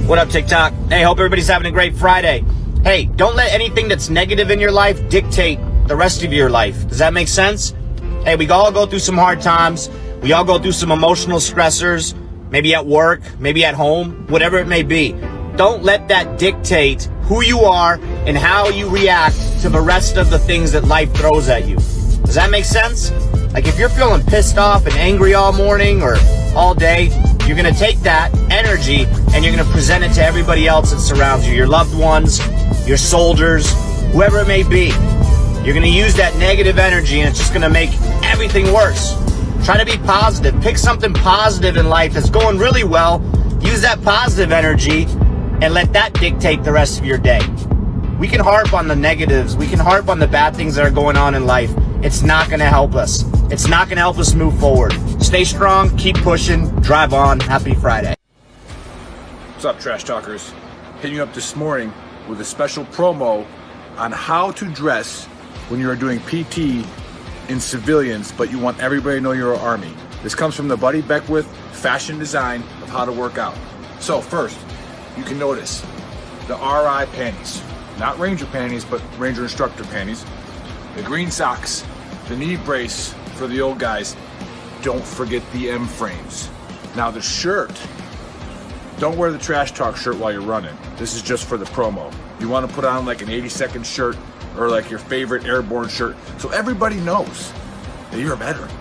What up, TikTok? Hey, hope everybody's having a great Friday. Hey, don't let anything that's negative in your life dictate the rest of your life. Does that make sense? Hey, we all go through some hard times. We all go through some emotional stressors, maybe at work, maybe at home, whatever it may be. Don't let that dictate who you are and how you react to the rest of the things that life throws at you. Does that make sense? Like if you're feeling pissed off and angry all morning or all day, you're going to take that energy and you're going to present it to everybody else that surrounds you, your loved ones, your soldiers, whoever it may be. You're going to use that negative energy and it's just going to make everything worse. Try to be positive. Pick something positive in life that's going really well. Use that positive energy and let that dictate the rest of your day. We can harp on the negatives. We can harp on the bad things that are going on in life. It's not going to help us. It's not going to help us move forward. Stay strong, keep pushing, drive on. Happy Friday. What's up, Trash Talkers? Hitting you up this morning with a special promo on how to dress when you are doing PT in civilians, but you want everybody to know you're an Army. This comes from the Buddy Beckwith fashion design of how to work out. So first, you can notice the RI panties. Not Ranger panties, but Ranger Instructor panties. The green socks, the knee brace for the old guys. Don't forget the M frames. Now the shirt, don't wear the Trash Talk shirt while you're running. This is just for the promo. You want to put on like an 80-second shirt or like your favorite airborne shirt so everybody knows that you're a veteran.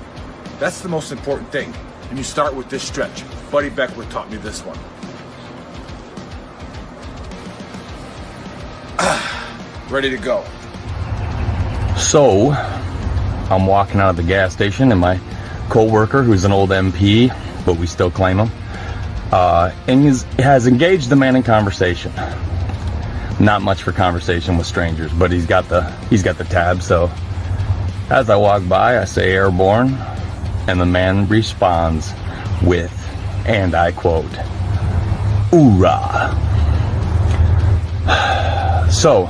That's the most important thing. And you start with this stretch. Buddy Beckwith taught me this one. Ready to go. So, I'm walking out of the gas station and my co-worker, who's an old MP, but we still claim him, and has engaged the man in conversation. Not much for conversation with strangers, but he's got the tab. So, as I walk by, I say airborne, and the man responds with, and I quote, "Hoorah." So,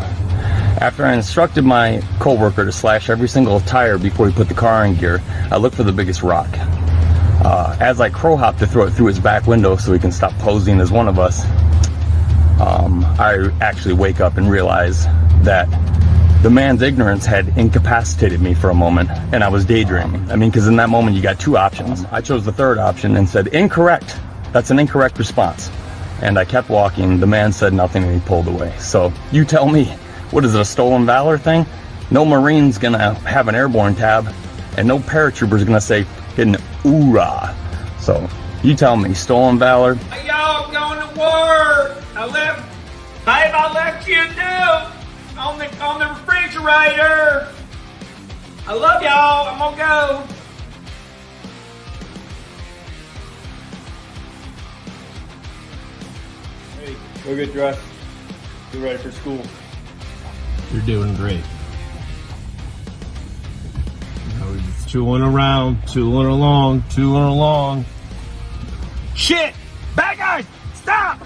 after I instructed my co-worker to slash every single tire before he put the car in gear, I looked for the biggest rock. As I crow hop to throw it through his back window so he can stop posing as one of us, I actually wake up and realize that the man's ignorance had incapacitated me for a moment, and I was daydreaming. I mean, because in that moment you got two options. I chose the third option and said, "Incorrect. That's an incorrect response." And I kept walking. The man said nothing and he pulled away. So you tell me, what is it, a stolen valor thing? No Marine's gonna have an airborne tab, and no paratrooper's gonna say an hoorah. So you tell me, stolen valor? Hey, y'all, I'm going to work. I left you a note on the refrigerator. I love y'all. I'm gonna go. Hey, go get dressed. Get ready for school. You're doing great. We're just tooling along. Shit! Bad guys! Stop!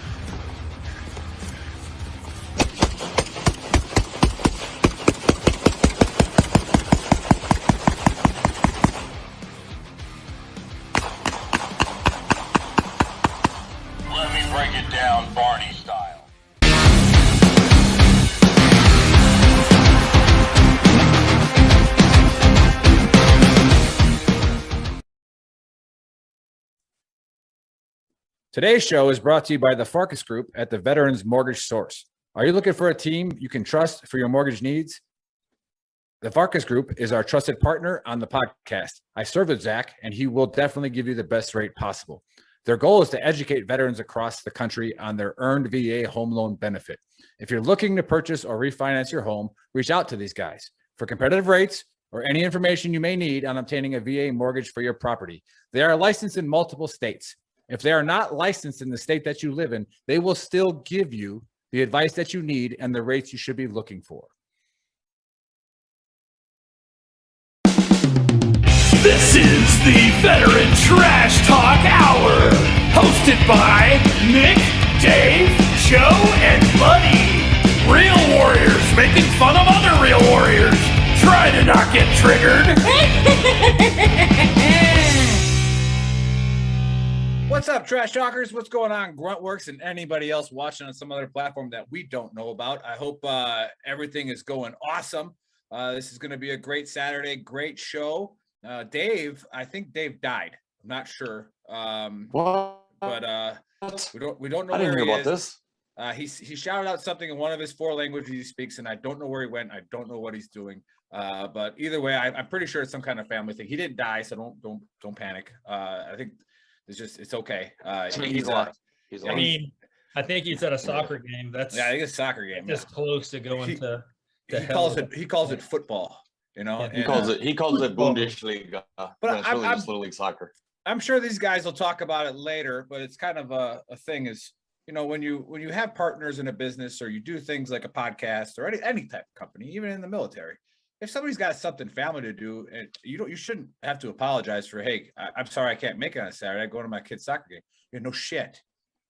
Let me break it down Barney style. Today's show is brought to you by the Farkas Group at the Veterans Mortgage Source. Are you looking for a team you can trust for your mortgage needs? The Farkas Group is our trusted partner on the podcast. I served with Zach, and he will definitely give you the best rate possible. Their goal is to educate veterans across the country on their earned VA home loan benefit. If you're looking to purchase or refinance your home, reach out to these guys for competitive rates or any information you may need on obtaining a VA mortgage for your property. They are licensed in multiple states. If they are not licensed in the state that you live in, they will still give you the advice that you need and the rates you should be looking for. This is the Veteran Trash Talk Hour, hosted by Nick, Dave, Joe, and Buddy. Real warriors making fun of other real warriors. Try to not get triggered. What's up, Trash Talkers? What's going on, Gruntworks, and anybody else watching on some other platform that we don't know about? I hope everything is going awesome. This is going to be a great Saturday, great show. Dave, I think Dave died. I'm not sure. What? But we don't know I didn't where hear he about is. this. He shouted out something in one of his 4 languages he speaks, and I don't know where he went. I don't know what he's doing. But either way, I'm pretty sure it's some kind of family thing. He didn't die, so don't panic. I think it's okay. He's alive. He's alive. I mean, I think he's at a soccer game. That's I think it's a soccer game. just close to going to He calls it football. You know, Yeah. He calls it Bundesliga. But it's really just Little League soccer. I'm sure these guys will talk about it later, but it's kind of a thing is, you know, when you have partners in a business or you do things like a podcast or any type of company, even in the military, if somebody's got something family to do, and you shouldn't have to apologize for, hey, I'm sorry I can't make it on Saturday. I go to my kid's soccer game. You know, no shit,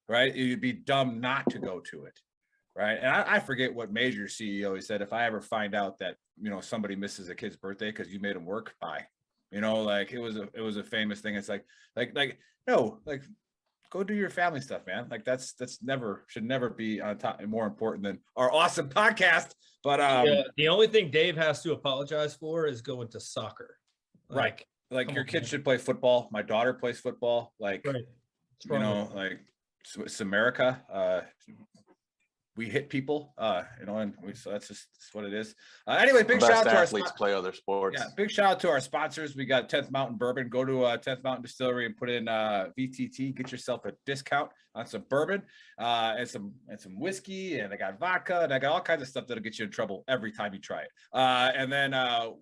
right? You'd be dumb not to go to it, right? And I forget what major CEO he said. If I ever find out that, you know, somebody misses a kid's birthday because you made them work, bye. You know, like it was a famous thing. It's like no, like go do your family stuff, man. Like that's should never be on top and more important than our awesome podcast. But the only thing Dave has to apologize for is going to soccer. Like your kid should play football. My daughter plays football. Like Right. you know, like it's America. We hit people, you know, and so that's what it is. Anyway, big shout out to our athletes play other sports. Yeah, big shout out to our sponsors. We got 10th Mountain Bourbon. Go to 10th Mountain Distillery and put in VTT. Get yourself a discount on some bourbon and some whiskey. And I got vodka and I got all kinds of stuff that'll get you in trouble every time you try it. And then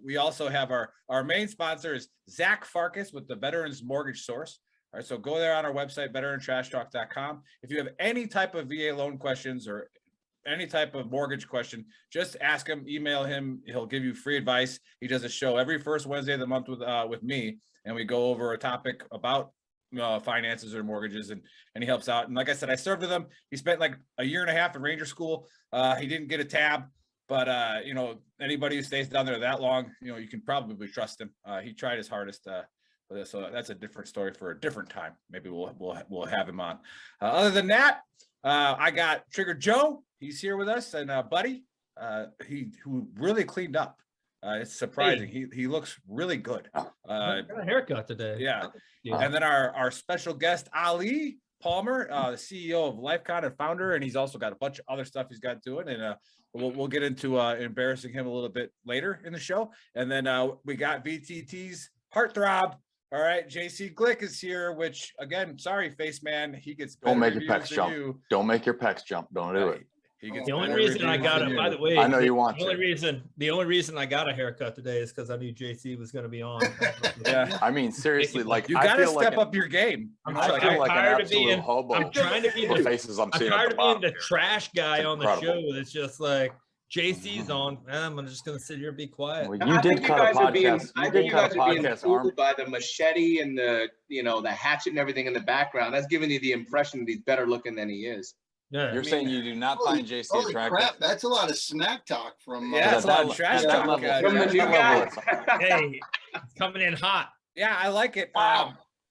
we also have our main sponsor is Zach Farkas with the Veterans Mortgage Source. All right, so go there on our website, VeteranTrashTalk.com. If you have any type of VA loan questions or any type of mortgage question, just ask him, email him. He'll give you free advice. He does a show every first Wednesday of the month with me, and we go over a topic about finances or mortgages, and he helps out. And like I said, I served with him. He spent like a year and a half in Ranger School. He didn't get a tab, but you know, anybody who stays down there that long, you know, you can probably trust him. He tried his hardest. So that's a different story for a different time. Maybe we'll have him on. Other than that, I got Trigger Joe. He's here with us, and Buddy, who really cleaned up. It's surprising. Hey. He looks really good. Got a haircut today. Yeah. And then our special guest Ali Palmer, the CEO of LifeCon and founder, and he's also got a bunch of other stuff he's got doing, and we'll get into embarrassing him a little bit later in the show. And then we got VTT's heartthrob. All right, JC Glick is here, which again, sorry, face man, he gets. Don't make your pecs jump. Don't make your pecs jump. Don't do it. The only reason I got it, by the way, I know you want the only reason I got a haircut today is because I knew JC was going to be on. Yeah, I mean, seriously, like you got to step up your game. I'm tired of being hobo. I'm trying to be the faces I'm seeing. I'm tired of being the trash guy on the show. It's just like JC's on. I'm just going to sit here and be quiet. Well, you did cut a podcast. I think you guys are being fooled by the machete and the hatchet and everything in the background. That's giving you the impression that he's better looking than he is. Yeah, you're saying you do not find JC attractive? Crap, that's a lot of smack talk from. That's a lot of trash talk from the new guy. Hey, it's coming in hot. Yeah, I like it.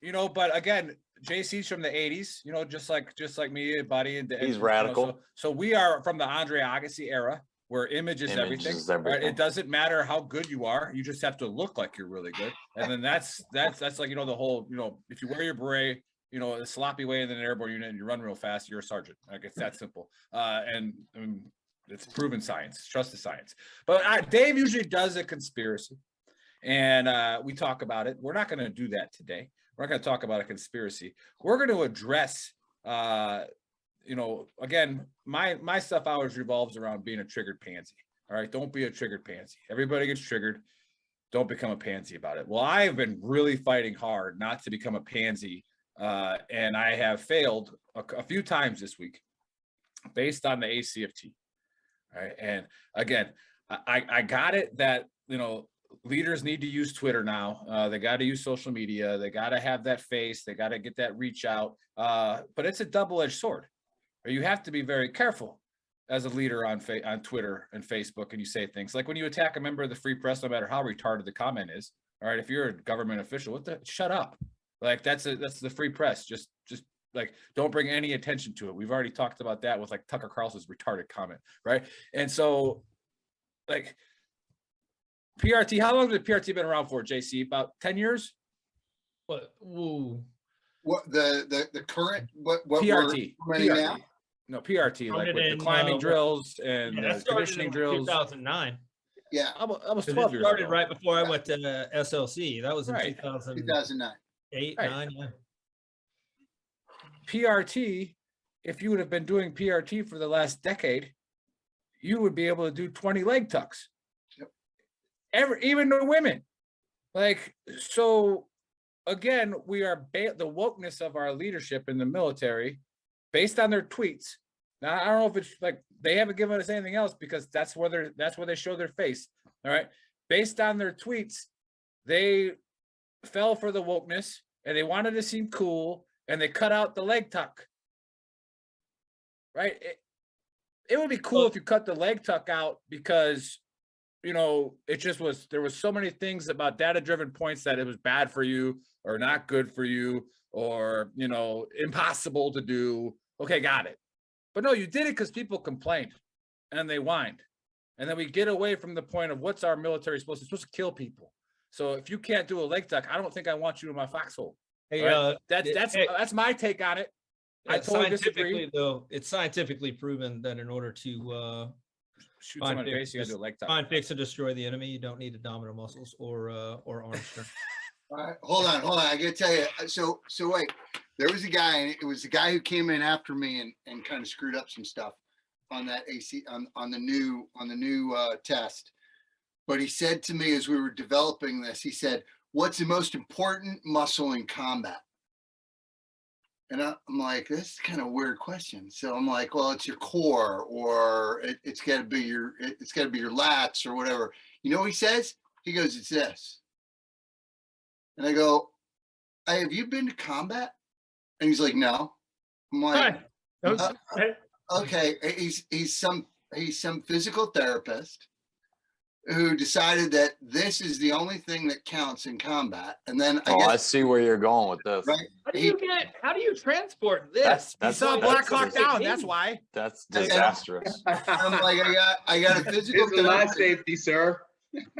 You know, but again, JC's from the '80s. You know, just like me, Buddy, and he's radical. You know, so we are from the Andre Agassi era, where image is everything. Right? It doesn't matter how good you are; you just have to look like you're really good. And then that's like, you know, the whole, you know, if you wear your beret, you know, a sloppy way in an airborne unit and you run real fast, you're a sergeant. Like, it's that simple. And it's proven science. Trust the science. But Dave usually does a conspiracy, and we talk about it. We're not going to do that today. We're not going to talk about a conspiracy. We're going to address, you know, again, my stuff always revolves around being a triggered pansy. All right, don't be a triggered pansy. Everybody gets triggered. Don't become a pansy about it. Well, I've been really fighting hard not to become a pansy. And I have failed a few times this week based on the ACFT. Right. And again, I got it that, you know, leaders need to use Twitter now. They got to use social media. They got to have that face. They got to get that reach out. But it's a double-edged sword. You have to be very careful as a leader on Twitter and Facebook, and you say things like when you attack a member of the Free Press, no matter how retarded the comment is. All right, if you're a government official, shut up. Like that's the free press. Just like don't bring any attention to it. We've already talked about that with like Tucker Carlson's retarded comment, right? And so like PRT, how long has PRT been around for, JC? About 10 years? What? Ooh. What the current what PRT. we're running now? No, PRT, like with the in, climbing drills and Yeah, that the started conditioning in drills. 2009. Yeah, I was 'Cause 12 it years started ago. right before I went to SLC. That was in Right. 2009. 9, yeah. PRT, if you would have been doing PRT for the last decade, you would be able to do 20 leg tucks. Yep. Even the women. Like, so again, we are the wokeness of our leadership in the military based on their tweets. Now, I don't know if it's like they haven't given us anything else because that's where they show their face. All right. Based on their tweets, they fell for the wokeness and they wanted to seem cool and they cut out the leg tuck. Right. It would be cool if you cut the leg tuck out because, you know, it just was, there was so many things about data-driven points that it was bad for you or not good for you or, you know, impossible to do. Okay, got it. But no, you did it because people complained and they whined. And then we get away from the point of what's our military supposed to? It's supposed to kill people. So if you can't do a leg tuck, I don't think I want you in my foxhole. Hey, right? That's my take on it. I totally disagree. Though, it's scientifically proven that in order to shoot someone in the face, you gotta do a leg tuck. find, fix, and destroy the enemy, you don't need abdominal muscles or arm strength. All right, hold on. I gotta tell you. So wait, there was a guy, and it was the guy who came in after me and kind of screwed up some stuff on that AC on the new test. But he said to me as we were developing this, he said, "What's the most important muscle in combat?" And I'm like, this is kind of a weird question. So I'm like, well, it's your core, or it's got to be your lats or whatever. You know what he says? He goes, "It's this." And I go, "Hey, have you been to combat?" And he's like, "No." I'm like, okay. He's some physical therapist who decided that this is the only thing that counts in combat. And then I see where you're going with this. Right? How do you transport this? He saw Black Hawk Down. That's why. That's disastrous. I'm like, I got a physical Here's the last safety, sir.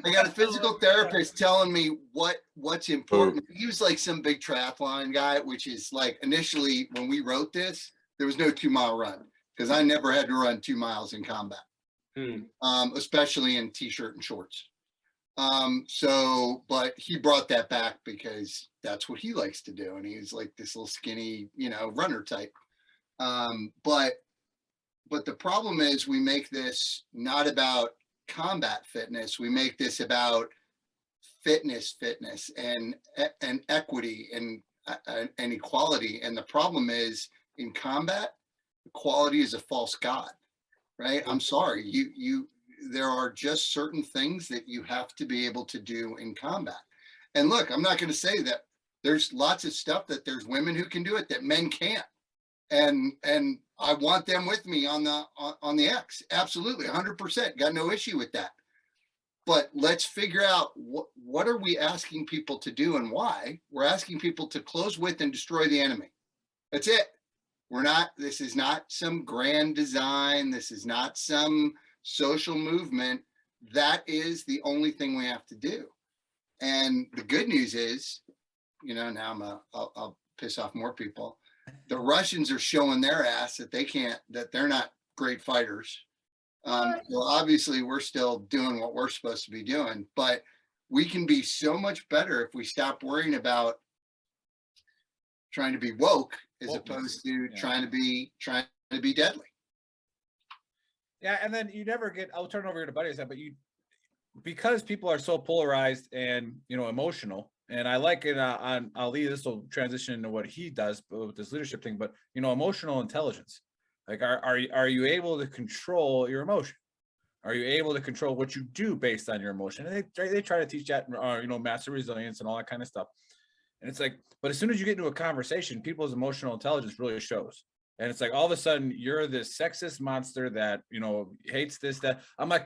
I got a physical therapist telling me what's important. He was like some big triathlon guy, which is like initially when we wrote this, there was no 2-mile run because I never had to run 2 miles in combat, especially in t-shirt and shorts. But he brought that back because that's what he likes to do. And he's like this little skinny, runner type. But the problem is we make this not about combat fitness. We make this about fitness and equity and equality. And the problem is in combat, equality is a false god, right? I'm sorry. There are just certain things that you have to be able to do in combat. And look, I'm not going to say that there's lots of stuff that there's women who can do it that men can't. And I want them with me on the X. Absolutely. 100%. Got no issue with that. But let's figure out what are we asking people to do and why. We're asking people to close with and destroy the enemy. That's it. This is not some grand design. This is not some social movement. That is the only thing we have to do. And the good news is, now I'll piss off more people. The Russians are showing their ass that they're not great fighters. Well, obviously we're still doing what we're supposed to be doing, but we can be so much better if we stop worrying about trying to be woke as opposed to trying to be deadly. Yeah, and then you never get. I'll turn over to Buddy but because people are so polarized and emotional. And I like it on Ali. This will transition into what he does with this leadership thing. But emotional intelligence. Like, are you able to control your emotion? Are you able to control what you do based on your emotion? And they try to teach that, master resilience and all that kind of stuff. And it's like, but as soon as you get into a conversation, people's emotional intelligence really shows. And it's like all of a sudden you're this sexist monster that hates this, that. I'm like,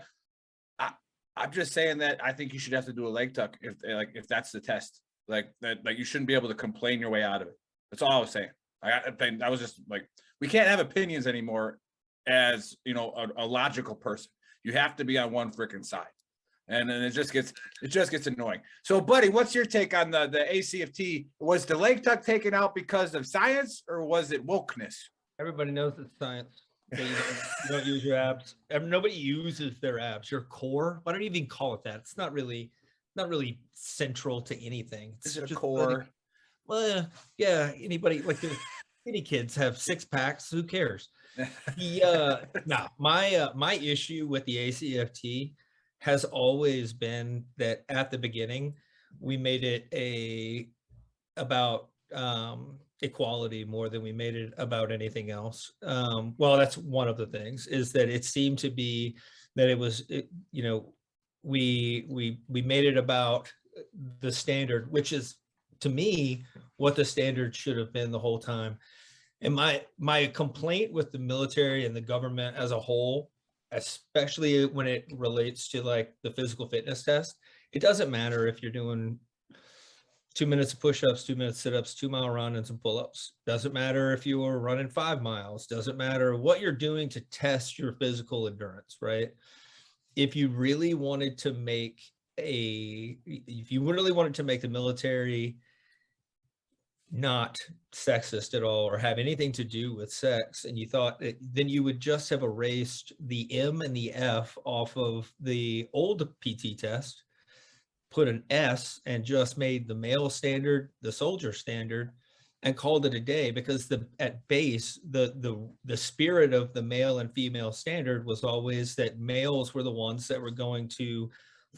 I'm just saying that I think you should have to do a leg tuck if that's the test. like you shouldn't be able to complain your way out of it. That's all I was saying. I think that was just like, we can't have opinions anymore as, you know, a logical person. You have to be on one freaking side. And then it just gets annoying. So, buddy, what's your take on the ACFT? Was the leg tuck taken out because of science, or was it wokeness? Everybody knows it's science. You don't use your abs. Nobody uses their abs. Your core. Why don't you even call it that? It's not really central to anything. It's Is it a just core? like, well, yeah. Anybody like the skinny kids have 6-packs. Who cares? No, my issue with the ACFT has always been that at the beginning we made it about equality more than we made it about anything else. Well, that's one of the things, is that it seemed to be that it was, you know, we made it about the standard, which is, to me, what the standard should have been the whole time. And my complaint with the military and the government as a whole, especially when it relates to like the physical fitness test, it doesn't matter if you're doing 2 minutes of push-ups, 2 minutes sit-ups, 2-mile run and some pull-ups. Doesn't matter if you are running 5 miles. Doesn't matter what you're doing to test your physical endurance, right? If you really wanted to make the military not sexist at all or have anything to do with sex, and you thought that, then you would just have erased the M and the F off of the old PT test, put an S and just made the male standard the soldier standard and called it a day, because at base the spirit of the male and female standard was always that males were the ones that were going to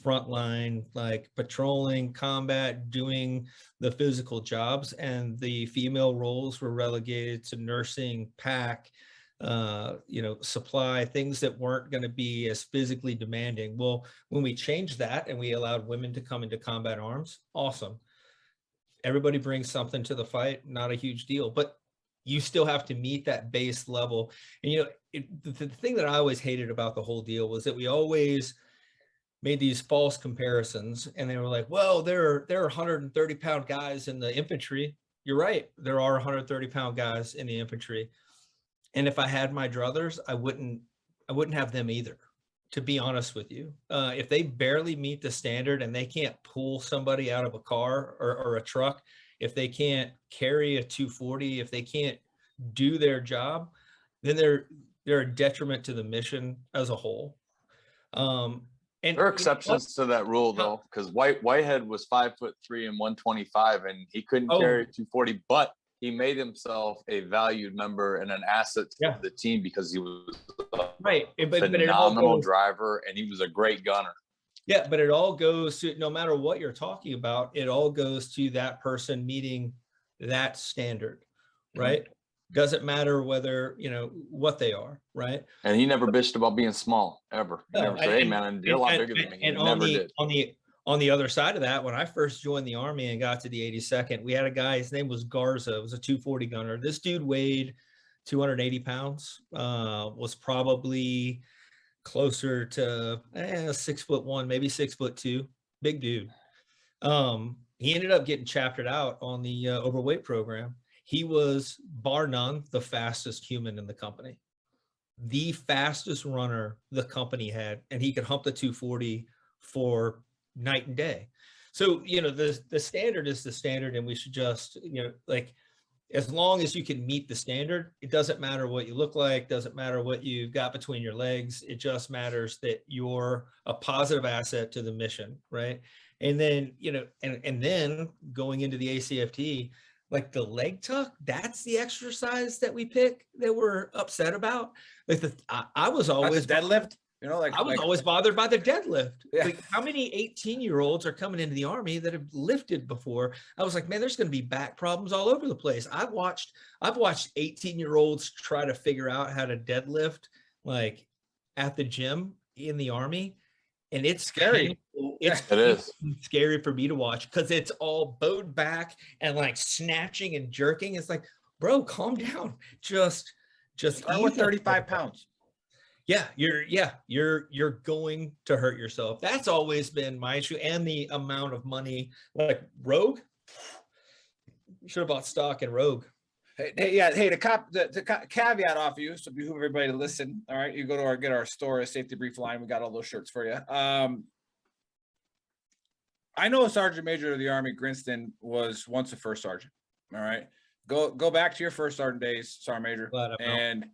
frontline, like patrolling, combat, doing the physical jobs, and the female roles were relegated to nursing, pack, supply, things that weren't going to be as physically demanding. Well, when we changed that and we allowed women to come into combat arms, awesome. Everybody brings something to the fight, not a huge deal, but you still have to meet that base level. And, the thing that I always hated about the whole deal was that we always made these false comparisons, and they were like, well, there are 130-pound guys in the infantry. You're right. There are 130-pound guys in the infantry. And if I had my druthers, I wouldn't have them either, to be honest with you. If they barely meet the standard and they can't pull somebody out of a car or a truck, if they can't carry a 240, if they can't do their job, then they're a detriment to the mission as a whole. And there are exceptions to that rule, though, because Whitehead was 5'3" and 125, and he couldn't carry 240, but he made himself a valued member and an asset to the team because he was a phenomenal driver and he was a great gunner. Yeah, but it all goes to, no matter what you're talking about, it all goes to that person meeting that standard, right? Mm-hmm. Doesn't matter whether, what they are, right? And he never bitched about being small, ever. He never said, hey, man, you're a lot bigger than me. He never did. On the other side of that, when I first joined the Army and got to the 82nd, we had a guy, his name was Garza. It was a 240 gunner. This dude weighed 280 pounds, was probably closer to 6'1", maybe 6'2", big dude. He ended up getting chaptered out on the overweight program. He was, bar none, the fastest human in the company, the fastest runner the company had, and he could hump the 240 for night and day. So, the standard is the standard, and we should just, as long as you can meet the standard, it doesn't matter what you look like, doesn't matter what you've got between your legs. It just matters that you're a positive asset to the mission, right? And then, and then going into the ACFT, like the leg tuck, that's the exercise that we pick that we're upset about. Like I was always deadlift. I was always bothered by the deadlift. Yeah. Like, how many 18-year-olds are coming into the Army that have lifted before? I was like, man, there's going to be back problems all over the place. I've watched 18-year-olds try to figure out how to deadlift, like at the gym in the Army, and it's scary. It is scary for me to watch because it's all bowed back and like snatching and jerking. It's like, bro, calm down. Just with 35 pounds. Yeah, you're going to hurt yourself. That's always been my issue. And the amount of money, like Rogue, You should have bought stock in Rogue. Hey, the caveat off you, so behoove everybody to listen. All right, you go to get our store, a Safety Brief line. We got all those shirts for you. I know a Sergeant Major of the Army, Grinston, was once a first sergeant. All right, go back to your first sergeant days, Sergeant Major, and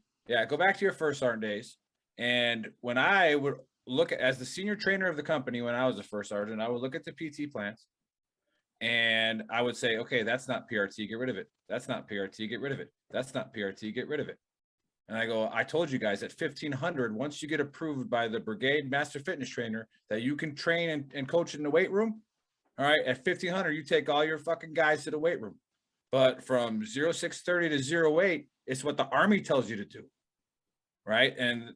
go back to your first sergeant days. And when I would look at, as the senior trainer of the company, when I was a first sergeant, I would look at the PT plans, and I would say, okay, that's not PRT, get rid of it. That's not PRT, get rid of it. That's not PRT, get rid of it. And I go, I told you guys at 1500, once you get approved by the brigade master fitness trainer that you can train and coach in the weight room. All right, at 1500, you take all your fucking guys to the weight room. But from 0630 to 08, it's what the Army tells you to do. Right. And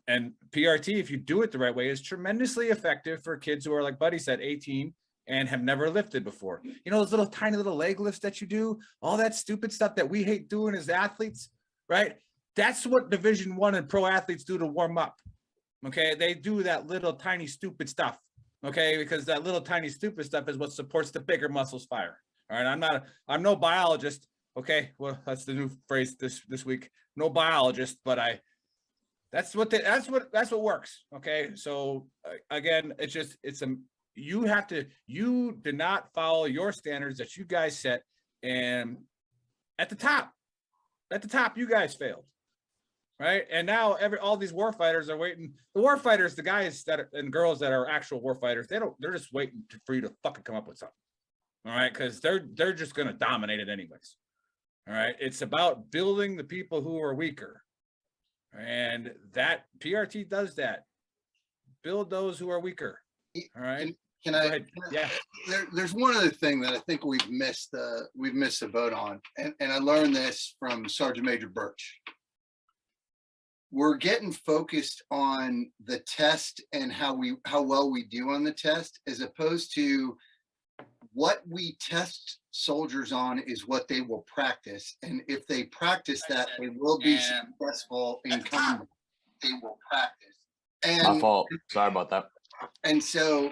PRT, if you do it the right way, is tremendously effective for kids who are, like Buddy said, 18 and have never lifted before. You know, those little tiny little leg lifts that you do, all that stupid stuff that we hate doing as athletes, right? That's what Division I and pro athletes do to warm up. Okay, they do that little tiny stupid stuff. Okay, because that little tiny stupid stuff is what supports the bigger muscles fire. All right, I'm no biologist. Okay, well, that's the new phrase this week. No biologist, but that's what works. Okay, so again, you did not follow your standards that you guys set, and at the top, you guys failed. Right. And now all these war fighters are waiting. The war fighters, the guys and girls that are actual war fighters, they're just waiting for you to fucking come up with something. All right. Because they're just going to dominate it anyways. All right. It's about building the people who are weaker. And that PRT does that. Build those who are weaker. All right. There's one other thing that I think we've missed the boat on. And I learned this from Sergeant Major Birch. We're getting focused on the test and how well we do on the test, as opposed to what we test soldiers on is what they will practice. And if they practice that, they will be successful in combat. They will practice. And my fault. Sorry about that. And so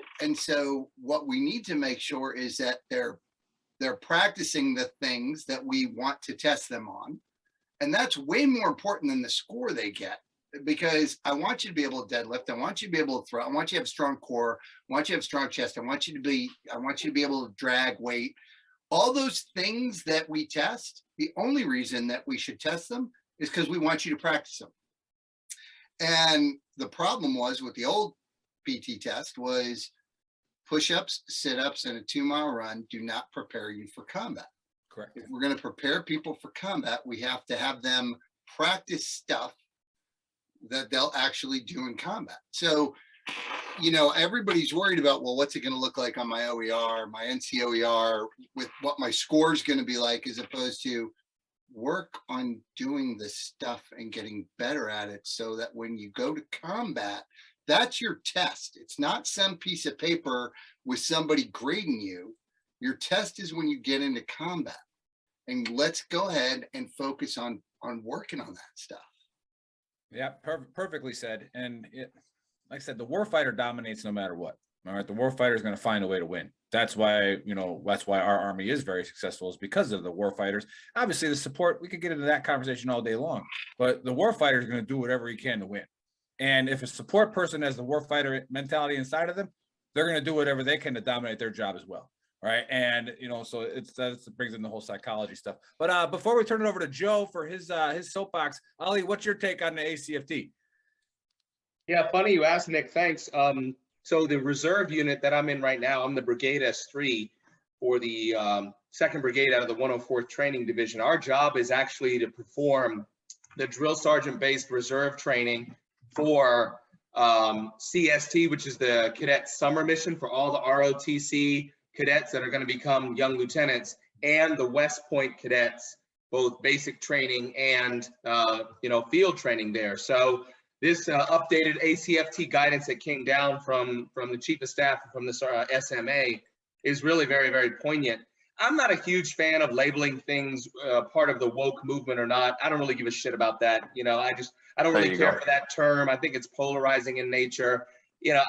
what we need to make sure is that they're practicing the things that we want to test them on. And that's way more important than the score they get, because I want you to be able to deadlift. I want you to be able to throw. I want you to have a strong core. I want you to have a strong chest. I want you to be able to drag weight. All those things that we test, the only reason that we should test them is because we want you to practice them. And the problem was with the old PT test was push-ups, sit-ups, and a 2-mile run do not prepare you for combat. Correct. If we're going to prepare people for combat, we have to have them practice stuff that they'll actually do in combat. So, you know, everybody's worried about, well, what's it going to look like on my OER, my NCOER, with what my score is going to be like, as opposed to work on doing this stuff and getting better at it, so that when you go to combat, that's your test. It's not some piece of paper with somebody grading you. Your test is when you get into combat. And let's go ahead and focus on working on that stuff. Yeah, perfectly said. And like I said, the warfighter dominates no matter what. All right, the warfighter is going to find a way to win. That's why our Army is very successful, is because of the warfighters. Obviously, the support, we could get into that conversation all day long, but the warfighter is going to do whatever he can to win. And if a support person has the warfighter mentality inside of them, they're going to do whatever they can to dominate their job as well. Right. And, you know, so it brings in the whole psychology stuff. But before we turn it over to Joe for his soapbox, Ollie, what's your take on the ACFT? Yeah, funny you asked, Nick. Thanks. So the reserve unit that I'm in right now, I'm the Brigade S3 for the 2nd Brigade out of the 104th Training Division. Our job is actually to perform the drill sergeant-based reserve training for CST, which is the cadet summer mission for all the ROTC cadets that are going to become young lieutenants, and the West Point cadets, both basic training and field training there. So this updated ACFT guidance that came down from the chief of staff from the SMA is really very, very poignant. I'm not a huge fan of labeling things part of the woke movement or not. I don't really give a shit about that. You know, I don't really care for that term. I think it's polarizing in nature. You know,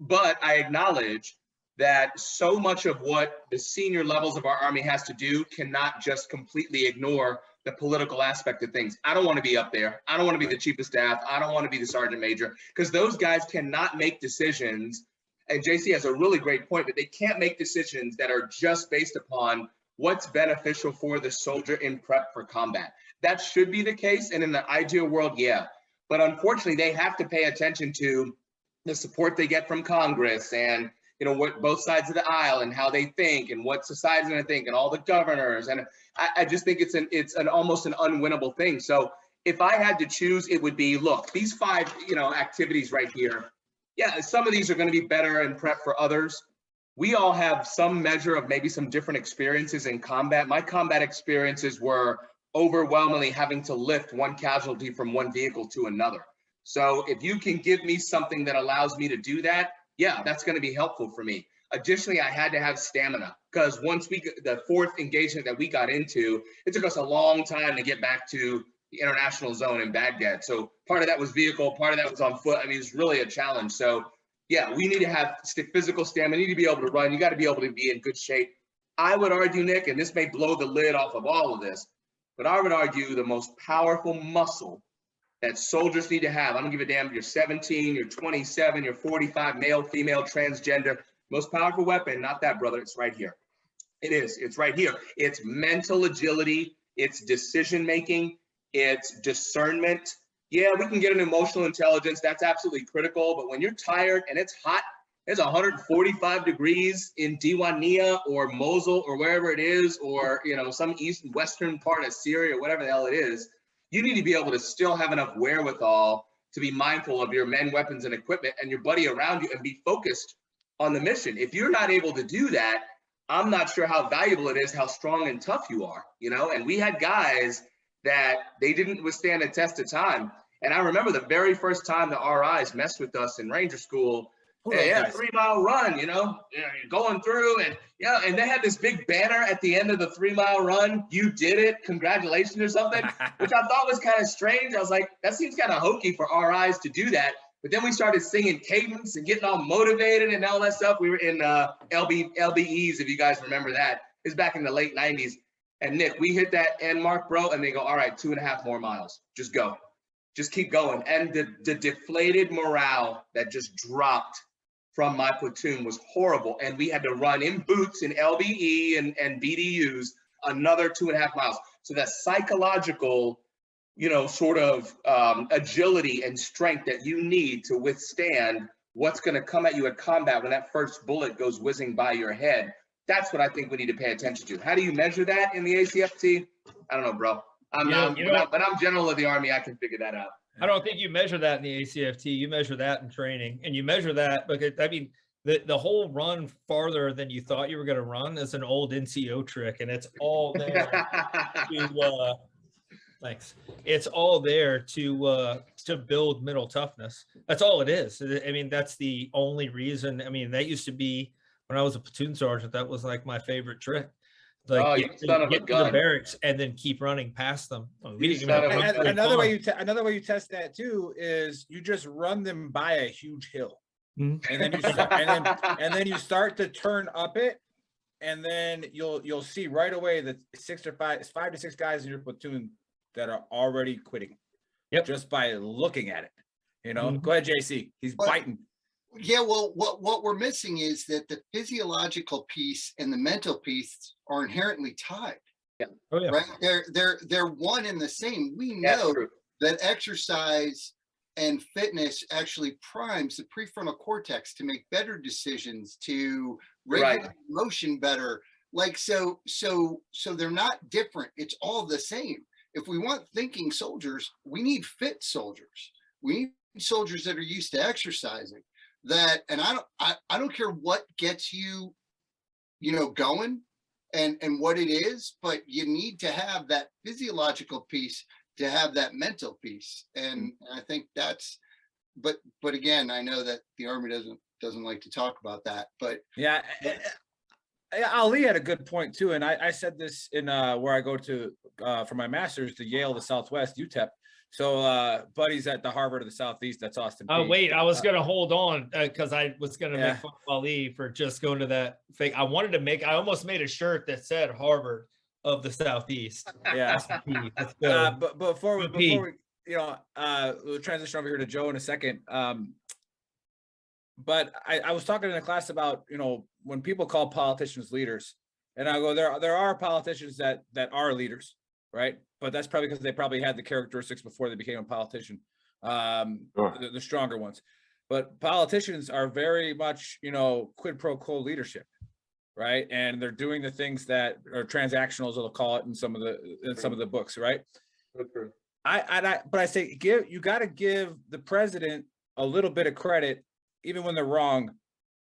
but I acknowledge that so much of what the senior levels of our Army has to do cannot just completely ignore the political aspect of things. I don't want to be up there. I don't want to be the chief of staff. I don't want to be the sergeant major, because those guys cannot make decisions. And JC has a really great point, but they can't make decisions that are just based upon what's beneficial for the soldier in prep for combat. That should be the case. And in the ideal world, yeah. But unfortunately, they have to pay attention to the support they get from Congress and, you know, what both sides of the aisle and how they think and what society's going to think and all the governors. And I just think it's an almost an unwinnable thing. So if I had to choose, it would be, look, these 5, you know, activities right here. Yeah, some of these are going to be better in prep for others. We all have some measure of maybe some different experiences in combat. My combat experiences were overwhelmingly having to lift one casualty from one vehicle to another. So if you can give me something that allows me to do that, yeah, that's going to be helpful for me. Additionally, I had to have stamina, because once the 4th engagement that we got into, it took us a long time to get back to the international zone in Baghdad. So part of that was vehicle, part of that was on foot. I mean, it's really a challenge. So yeah, we need to have physical stamina. You need to be able to run. You got to be able to be in good shape. I would argue, Nick, and this may blow the lid off of all of this, but I would argue the most powerful muscle that soldiers need to have. I don't give a damn if you're 17, you're 27, you're 45, male, female, transgender. Most powerful weapon, not that, brother. It's right here. It is. It's right here. It's mental agility. It's decision making. It's discernment. Yeah, we can get an emotional intelligence. That's absolutely critical. But when you're tired and it's hot, it's 145 degrees in Diwania or Mosul or wherever it is, or, you know, some east and western part of Syria or whatever the hell it is, you need to be able to still have enough wherewithal to be mindful of your men, weapons, and equipment and your buddy around you and be focused on the mission. If you're not able to do that, I'm not sure how valuable it is, how strong and tough you are, you know? And we had guys that they didn't withstand a test of time. And I remember the very first time the RIs messed with us in Ranger School. Yeah, 3-mile run, you know, you're going through, and yeah, and they had this big banner at the end of the 3-mile run. You did it, congratulations or something, which I thought was kind of strange. I was like, that seems kind of hokey for RIs to do that. But then we started singing cadence and getting all motivated and all that stuff. We were in LBEs, if you guys remember that. It was back in the late 90s. And Nick, we hit that end mark, bro, and they go, all right, 2.5 more miles. Just go. Just keep going. And the deflated morale that just dropped from my platoon was horrible. And we had to run in boots in LBE and BDUs another 2.5 miles. So that psychological, you know, sort of agility and strength that you need to withstand what's going to come at you at combat when that first bullet goes whizzing by your head. That's what I think we need to pay attention to. How do you measure that in the ACFT? I don't know, bro. When I'm general of the Army, I can figure that out. I don't think you measure that in the ACFT. You measure that in training, and you measure that because, I mean, the whole run farther than you thought you were going to run is an old NCO trick, and it's all there to thanks. It's all there to build mental toughness. That's all it is. I mean, that's the only reason. I mean, that used to be when I was a platoon sergeant. That was like my favorite trick. Like get to the barracks and then keep running past them. Another way you test that too is you just run them by a huge hill, and then you start to turn up it, and then you'll see right away that 5 to 6 guys in your platoon that are already quitting. Yep, just by looking at it. You know, go ahead, JC. He's biting. Yeah, well, what we're missing is that the physiological piece and the mental piece are inherently tied. Yeah. Oh, yeah. Right? They're one and the same. We know that exercise and fitness actually primes the prefrontal cortex to make better decisions, to regulate emotion better. Like so they're not different. It's all the same. If we want thinking soldiers, we need fit soldiers. We need soldiers that are used to exercising. And I don't care what gets you, you know, going and what it is, but you need to have that physiological piece to have that mental piece. And I think that's, but again, I know that the Army doesn't like to talk about that, but yeah, Ali had a good point too, and I said this in where I go to for my master's to Yale, the Southwest, UTEP. So Buddy's at the Harvard of the Southeast. That's Austin. Oh wait, I was gonna hold on because I was gonna make fun of Ali for just going to that fake. I almost made a shirt that said Harvard of the Southeast. Yeah. But before we we'll transition over here to Joe in a second. But I was talking in a class about, when people call politicians leaders, and I go, there are politicians that are leaders, right? But that's probably because they probably had the characteristics before they became a politician, the stronger ones. But politicians are very much, quid pro quo leadership, right? And they're doing the things that are transactional, as they'll call it in some of the books, right? But I say you got to give the president a little bit of credit, even when they're wrong,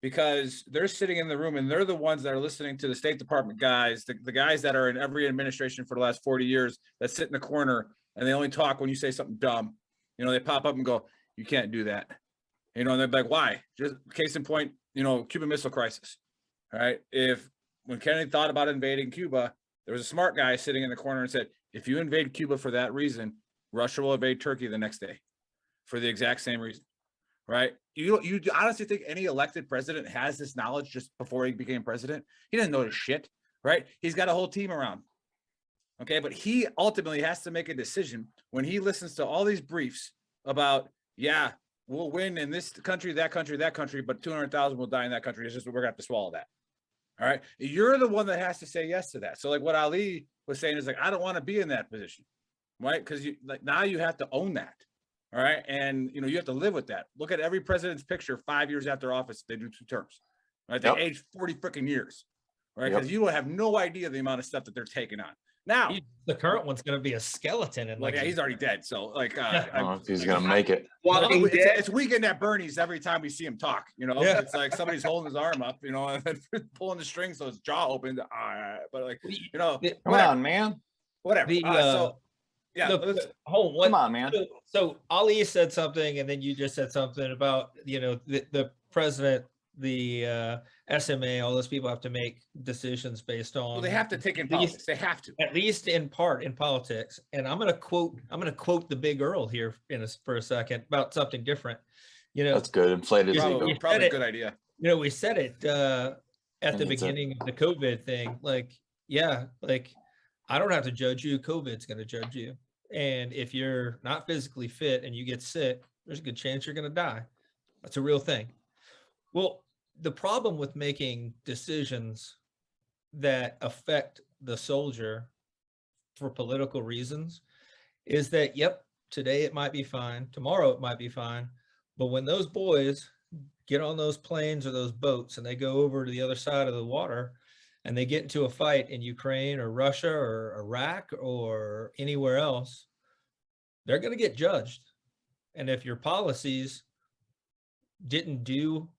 because they're sitting in the room and they're the ones that are listening to the State Department guys, the guys that are in every administration for the last 40 years that sit in the corner and they only talk when you say something dumb. They pop up and go, you can't do that. And they're like, why? Just case in point, Cuban Missile Crisis. All right. When Kennedy thought about invading Cuba, there was a smart guy sitting in the corner and said, if you invade Cuba for that reason, Russia will invade Turkey the next day for the exact same reason. Right? You honestly think any elected president has this knowledge just before he became president? He didn't know this shit, right? He's got a whole team around. Okay, but he ultimately has to make a decision when he listens to all these briefs about, yeah, we'll win in this country, that country, but 200,000 will die in that country. It's just we're gonna have to swallow that. All right. You're the one that has to say yes to that. So like what Ali was saying is like, I don't want to be in that position, right? Because now you have to own that. All right. And, you have to live with that. Look at every president's picture 5 years after office. They do 2 terms, right? They age 40 freaking years, right? Because you will have no idea the amount of stuff that they're taking on. Now, the current one's going to be a skeleton. And he's already dead. So like, I don't know if he's going to make it. It's weekend at Bernie's every time we see him talk, it's like somebody's holding his arm up, and then pulling the string so his jaw opens. But like, come on, man. Whatever. Come on, man. So Ali said something, and then you just said something about the president, the SMA. All those people have to make decisions based on. Well, they have to take in politics. They have to, at least in part, in politics. And I'm going to quote the Big Earl here for a second about something different. That's good. Inflated. Probably a good idea. We said it at the beginning of the COVID thing. I don't have to judge you. COVID's going to judge you. And if you're not physically fit and you get sick, there's a good chance you're going to die. That's a real thing. Well, the problem with making decisions that affect the soldier for political reasons is that, today it might be fine. Tomorrow it might be fine. But when those boys get on those planes or those boats and they go over to the other side of the water, and they get into a fight in Ukraine or Russia or Iraq or anywhere else, they're going to get judged. And if your policies didn't do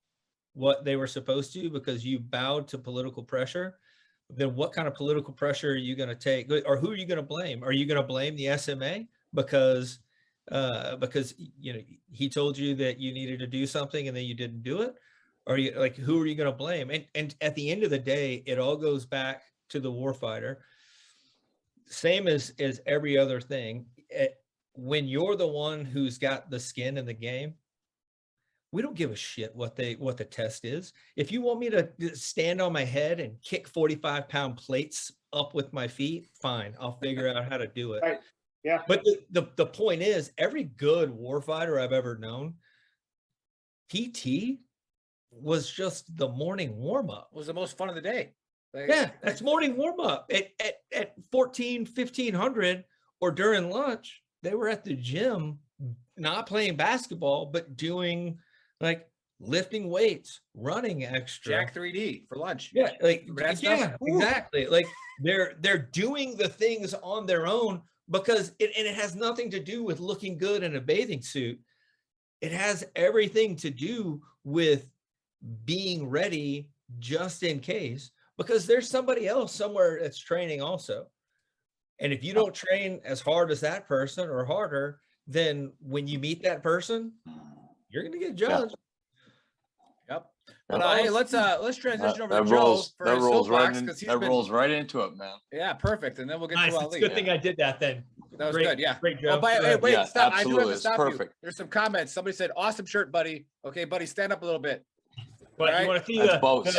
what they were supposed to because you bowed to political pressure, then what kind of political pressure are you going to take? Or who are you going to blame? Are you going to blame the SMA because he told you that you needed to do something and then you didn't do it? Or who are you going to blame? And at the end of the day, it all goes back to the warfighter. Same as every other thing. When you're the one who's got the skin in the game, we don't give a shit what the test is. If you want me to stand on my head and kick 45-pound plates up with my feet, fine. I'll figure out how to do it. Right. Yeah. But the point is, every good warfighter I've ever known, PT was just the morning warm-up. It was the most fun of the day. That's morning warm-up. At 1500 or during lunch, they were at the gym, not playing basketball, but doing lifting weights, running extra. Jack 3D for lunch. Exactly. They're doing the things on their own because it has nothing to do with looking good in a bathing suit. It has everything to do with being ready just in case, because there's somebody else somewhere that's training also. And if you don't train as hard as that person or harder, then when you meet that person, you're going to get judged. Yep. But hey, let's transition over to That Joe rolls, for that his rolls right soapbox in, because he's that been rolls right into it, man. yeah, perfect. And then we'll get Nice. to It's Ali. a good thing I did that then. That was Great, good. Yeah. Great, Joe. Oh, hey, wait, Yeah, stop. I do have absolutely. to It's stop you. perfect. There's some comments. Somebody said, awesome shirt, buddy. Okay, buddy, stand up a little bit. What, Right? you want to see That's Boats.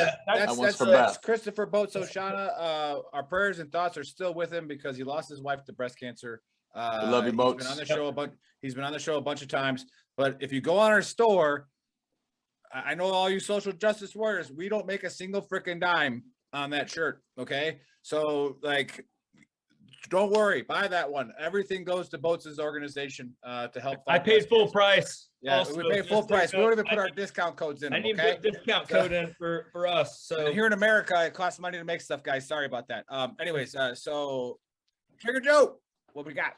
That's Christopher Boats Oshana. Our prayers and thoughts are still with him because he lost his wife to breast cancer. We love you, Boats. He's been on the show, he's been on the show a bunch of times. But if you go on our store, I know all you social justice warriors, we don't make a single freaking dime on that shirt. Okay. So like, don't worry, buy that one. Everything goes to Boats' organization to help. I paid full price. Yeah, also, we paid full price. We don't even put our discount codes in. I need okay? to put a discount code in for us. So and here in America, it costs money to make stuff, guys. Sorry about that. Anyways, so Trigger Joe, what we got?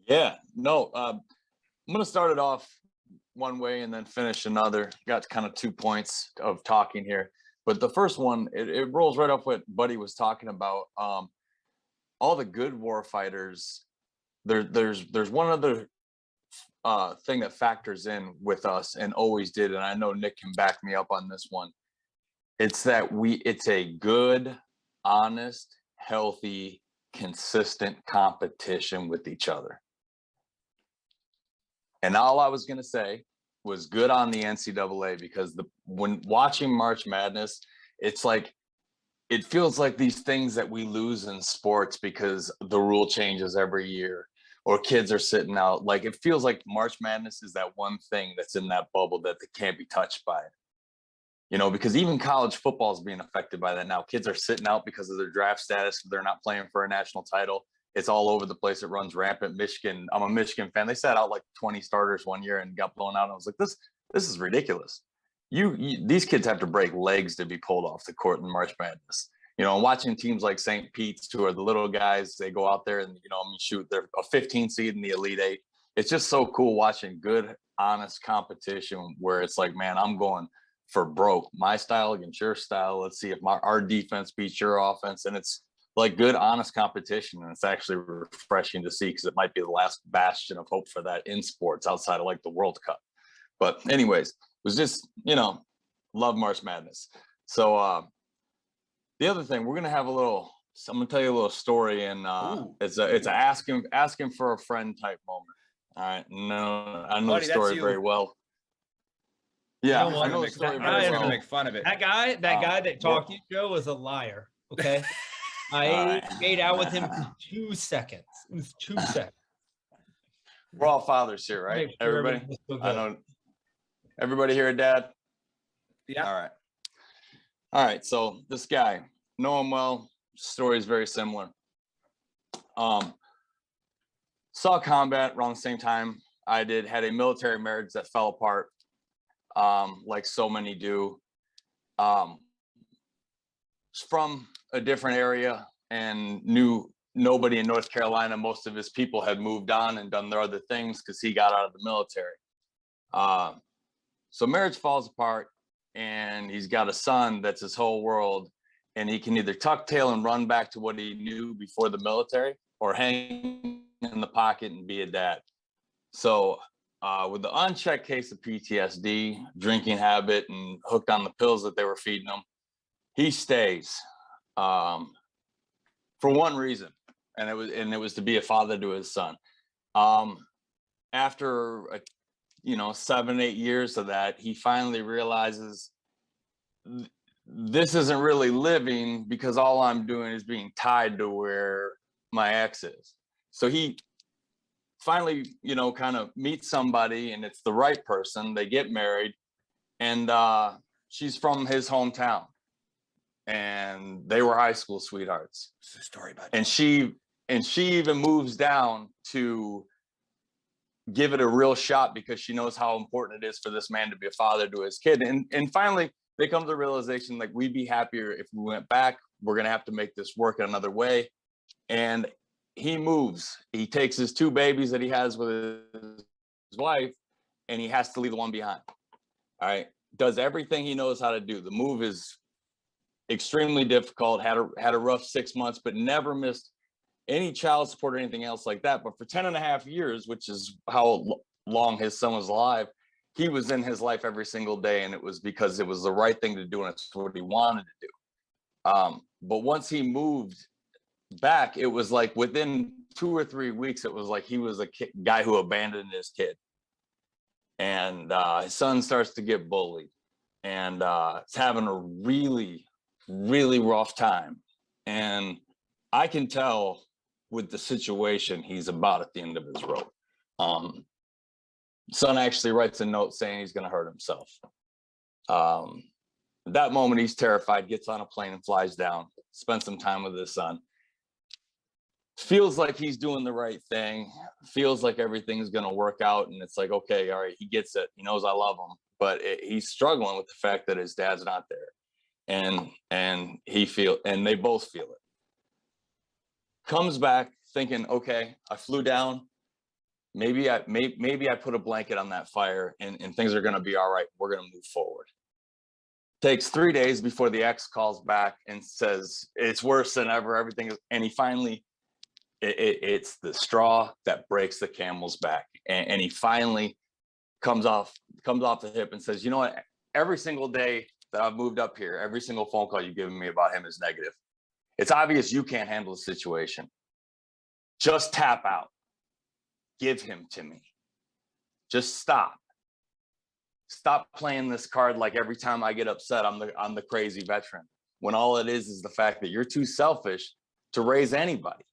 Yeah, no, I'm going to start it off one way and then finish another. Got kind of 2 points of talking here. But the first one, it rolls right off what Buddy was talking about. All the good war fighters, there's one other thing that factors in with us and always did, and I know Nick can back me up on this one. It's that it's a good, honest, healthy, consistent competition with each other. And all I was going to say was good on the NCAA, because when watching March Madness, it's like, it feels like these things that we lose in sports because the rule changes every year or kids are sitting out. Like, it feels like March Madness is that one thing that's in that bubble that they can't be touched by it. You know, because even college football is being affected by that now. Kids are sitting out because of their draft status. They're not playing for a national title. It's all over the place. It runs rampant. Michigan, I'm a Michigan fan. They sat out like 20 starters one year and got blown out. And I was like, this is ridiculous. These kids have to break legs to be pulled off the court in March Madness. You know, watching teams like St. Pete's, who are the little guys, they go out there and, you know, shoot, they're a 15 seed in the Elite Eight. It's just so cool watching good, honest competition where it's like, man, I'm going for broke. My style against your style. Let's see if our defense beats your offense. And it's like good, honest competition. And it's actually refreshing to see, because it might be the last bastion of hope for that in sports outside of like the World Cup. But anyways, was just, you know, love March Madness. So the other thing, we're gonna have I'm gonna tell you a little story, and it's a asking for a friend type moment. All right, no, I know Buddy, the story very well. Yeah, I know the story very well. Gonna make fun of it. that guy that talked to you, Joe, was a liar. Okay, I made out with him for 2 seconds. It was 2 seconds. We're all fathers here, right? Sure everybody. I know. Everybody here, Dad. Yeah. All right. So this guy, know him well. Story is very similar. Saw combat around the same time I did. Had a military marriage that fell apart, like so many do. From a different area and knew nobody in North Carolina. Most of his people had moved on and done their other things because he got out of the military. So marriage falls apart, and he's got a son that's his whole world, and he can either tuck tail and run back to what he knew before the military, or hang in the pocket and be a dad. So with the unchecked case of PTSD, drinking habit, and hooked on the pills that they were feeding him, he stays for one reason, and it was to be a father to his son. After 7-8 years of that, he finally realizes this isn't really living, because all I'm doing is being tied to where my ex is. So he finally, kind of meets somebody, and it's the right person. They get married, and she's from his hometown, and they were high school sweethearts. It's a story about and she even moves down to give it a real shot, because she knows how important it is for this man to be a father to his kid. And finally they come to the realization, like, we'd be happier if we went back. We're going to have to make this work another way. And he moves. He takes his 2 babies that he has with his wife, and he has to leave the one behind. All right. Does everything he knows how to do. The move is extremely difficult, had a rough 6 months, but never missed any child support or anything else like that. But for 10.5 years, which is how long his son was alive, he was in his life every single day, and it was because it was the right thing to do, and it's what he wanted to do. But once he moved back, it was like within 2 or 3 weeks, it was like he was a guy who abandoned his kid. And his son starts to get bullied, and it's having a really, really rough time. And I can tell with the situation, he's about at the end of his rope. Son actually writes a note saying he's going to hurt himself. At that moment, he's terrified, gets on a plane and flies down, spends some time with his son. Feels like he's doing the right thing, feels like everything's going to work out. And it's like, okay, all right, he gets it. He knows I love him, but he's struggling with the fact that his dad's not there. And they both feel it. Comes back thinking, okay, I flew down. Maybe I put a blanket on that fire and things are going to be all right. We're going to move forward. Takes 3 days before the ex calls back and says, it's worse than ever. Everything is, and he finally, it's the straw that breaks the camel's back. And he finally comes off the hip and says, you know what? Every single day that I've moved up here, every single phone call you've given me about him is negative. It's obvious you can't handle the situation. Just tap out. Give him to me. Just stop. Stop playing this card like every time I get upset, I'm the crazy veteran. When all it is the fact that you're too selfish to raise anybody.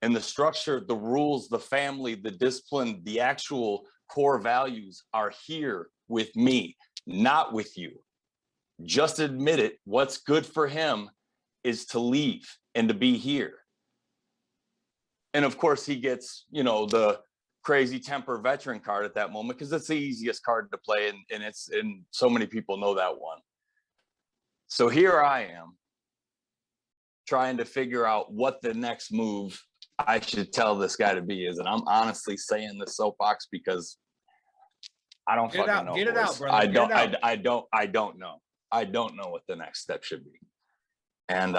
And the structure, the rules, the family, the discipline, the actual core values are here with me, not with you. Just admit it. What's good for him is to leave and to be here. And of course, he gets, the crazy temper veteran card at that moment because it's the easiest card to play, and so many people know that one. So here I am trying to figure out what the next move I should tell this guy to be is, and I'm honestly saying this soapbox because I don't fucking know. Get it out, brother. I don't know. I don't know what the next step should be, and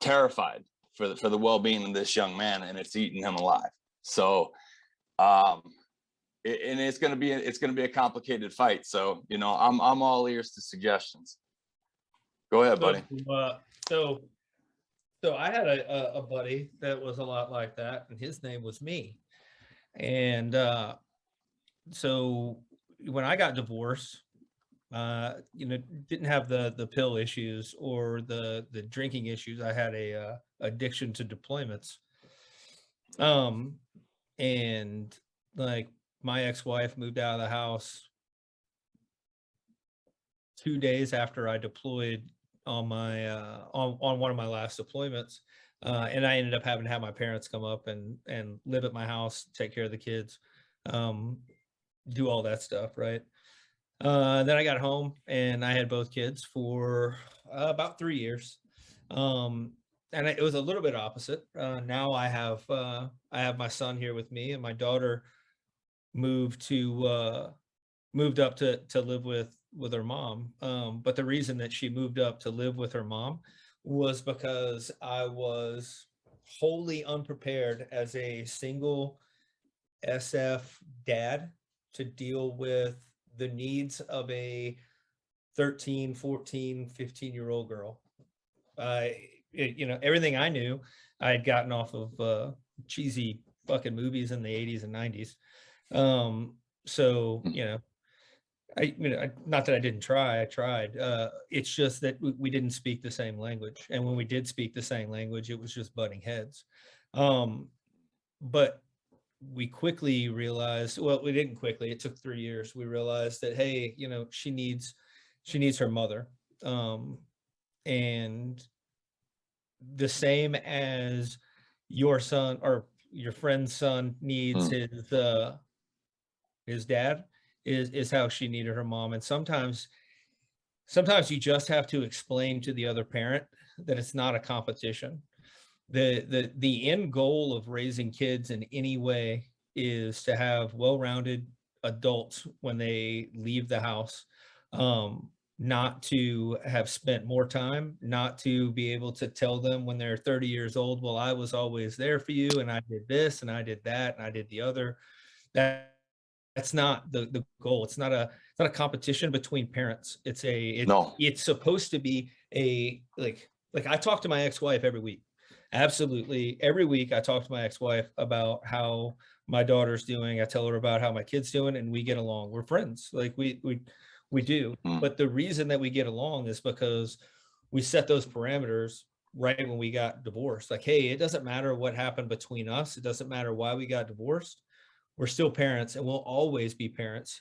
terrified for the well-being of this young man, and it's eating him alive. So, it's gonna be a complicated fight. So, I'm all ears to suggestions. Go ahead, buddy. So I had a buddy that was a lot like that, and his name was me. And so when I got divorced, didn't have the pill issues or the drinking issues. I had a addiction to deployments. And like my ex-wife moved out of the house 2 days after I deployed on my on one of my last deployments, and I ended up having to have my parents come up and live at my house, take care of the kids, do all that stuff, right? Then I got home and I had both kids for about 3 years, and it was a little bit opposite. Now I have my son here with me, and my daughter moved up to live with her mom. But the reason that she moved up to live with her mom was because I was wholly unprepared as a single SF dad to deal with the needs of a 13, 14, 15-year-old girl. Everything I knew, I had gotten off of cheesy fucking movies in the 80s and 90s. Not that I didn't try, I tried. It's just that we didn't speak the same language. And when we did speak the same language, it was just butting heads. But we quickly realized, well, we didn't quickly, it took 3 years. We realized that, hey, she needs her mother. And the same as your son or your friend's son needs his dad, is how she needed her mom. And sometimes you just have to explain to the other parent that it's not a competition. The end goal of raising kids in any way is to have well-rounded adults when they leave the house, not to have spent more time, not to be able to tell them when they're 30 years old, well, I was always there for you and I did this and I did that and I did the other. That's not the goal. It's not a competition between parents. No. It's supposed to be like I talk to my ex-wife every week. Absolutely. Every week I talk to my ex-wife about how my daughter's doing. I tell her about how my kid's doing, and we get along. We're friends. Like we do. But the reason that we get along is because we set those parameters right when we got divorced. Like, hey, it doesn't matter what happened between us. It doesn't matter why we got divorced. We're still parents, and we'll always be parents.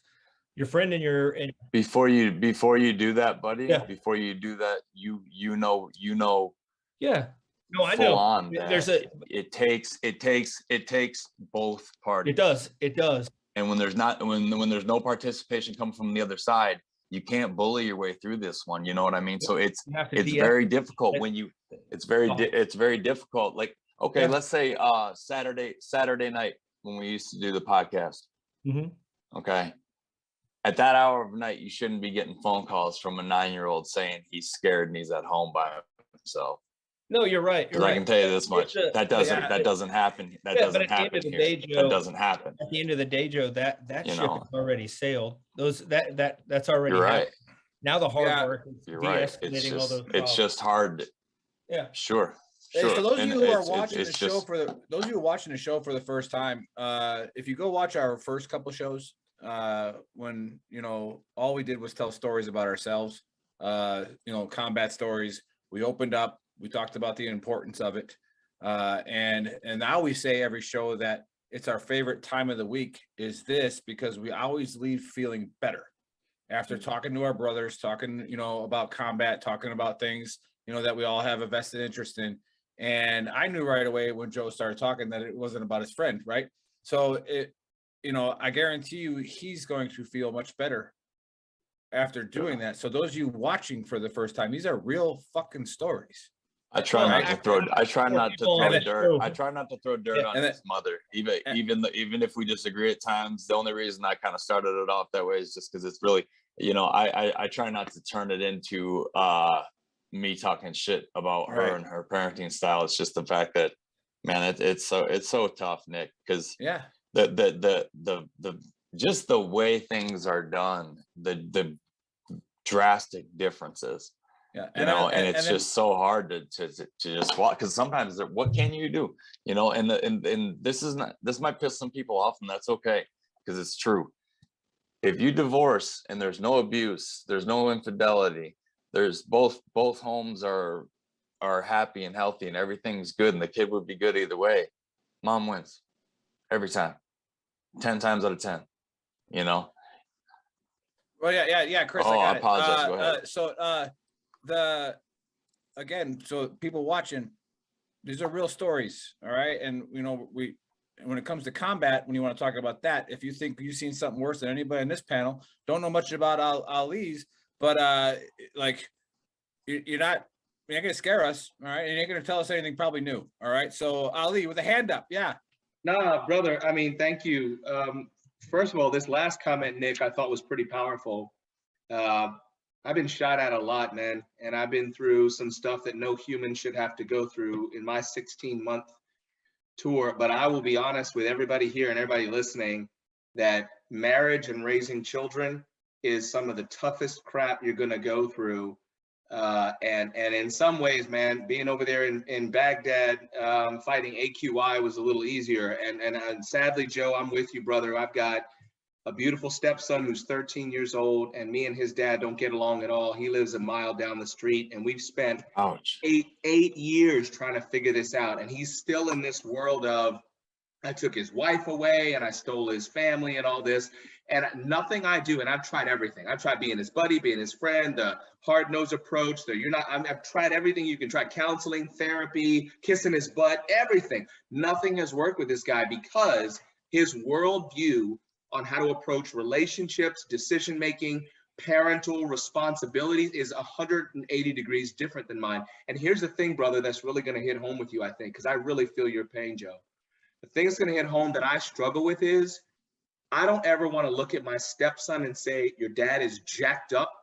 Your friend and before you do that, buddy, Yeah. before you do that, you know yeah. No, I full know. on There's that it takes both parties. It does. And when there's no participation coming from the other side, you can't bully your way through this one. You know what I mean? So it's very difficult when you, it's very difficult. Like, okay, let's say Saturday night when we used to do the podcast. Okay. At that hour of night, you shouldn't be getting phone calls from a 9-year-old saying he's scared and he's at home by himself. No, you're right. You're I can tell you this much: that doesn't happen. That doesn't happen here. That doesn't happen. At the end of the day, Joe, that ship has already sailed. That's already You're right. happened. Now the hard work is You're right. de-escalating all those problems. It's just hard. Yeah. Sure. Hey, Sure. for those of you who are watching the show those of you watching the show for the first time, if you go watch our first couple shows, when all we did was tell stories about ourselves, combat stories. We opened up, we talked about the importance of it, and now we say every show that it's our favorite time of the week is this, because we always leave feeling better after talking to our brothers, talking about combat, talking about things that we all have a vested interest in. And I knew right away when Joe started talking that it wasn't about his friend, right? So I guarantee you he's going to feel much better after doing that. So those of you watching for the first time, these are real fucking stories. I try not to throw dirt on his mother, even if we disagree at times. The only reason I kind of started it off that way is just because it's really, I try not to turn it into me talking shit about her and her parenting style. It's just the fact that, man, it's so tough, Nick, because the just the way things are done, the drastic differesses. And it's just so hard to just walk, because sometimes what can you do? And this might piss some people off, and that's okay, because it's true. If you divorce and there's no abuse, there's no infidelity, there's both homes are happy and healthy and everything's good, and the kid would be good either way, mom wins every time, 10 times out of 10. Well, yeah, Chris. I apologize. Go ahead. So people watching, these are real stories, all right? And when it comes to combat, when you want to talk about that, if you think you've seen something worse than anybody in this panel, don't know much about Ali's, but you're not gonna scare us, all right? And you're gonna tell us anything probably new, all right? So Ali with a hand up, yeah. Nah, brother. I mean, thank you. First of all, this last comment, Nick, I thought was pretty powerful. I've been shot at a lot, man, and I've been through some stuff that no human should have to go through in my 16-month tour. But I will be honest with everybody here and everybody listening that marriage and raising children is some of the toughest crap you're going to go through. And in some ways, man, being over there in Baghdad, fighting AQI was a little easier. And sadly, Joe, I'm with you, brother. I've got a beautiful stepson who's 13 years old, and me and his dad don't get along at all. He lives a mile down the street, and we've spent eight years trying to figure this out. And he's still in this world of, I took his wife away and I stole his family and all this. And nothing I do, and I've tried everything. I've tried being his buddy, being his friend, the hard-nosed approach, I've tried everything you can try, counseling, therapy, kissing his butt, everything. Nothing has worked with this guy because his worldview on how to approach relationships, decision-making, parental responsibilities is 180 degrees different than mine. And here's the thing, brother, that's really going to hit home with you, I think, because I really feel your pain, Joe. The thing that's going to hit home that I struggle with is I don't ever want to look at my stepson and say, your dad is jacked up.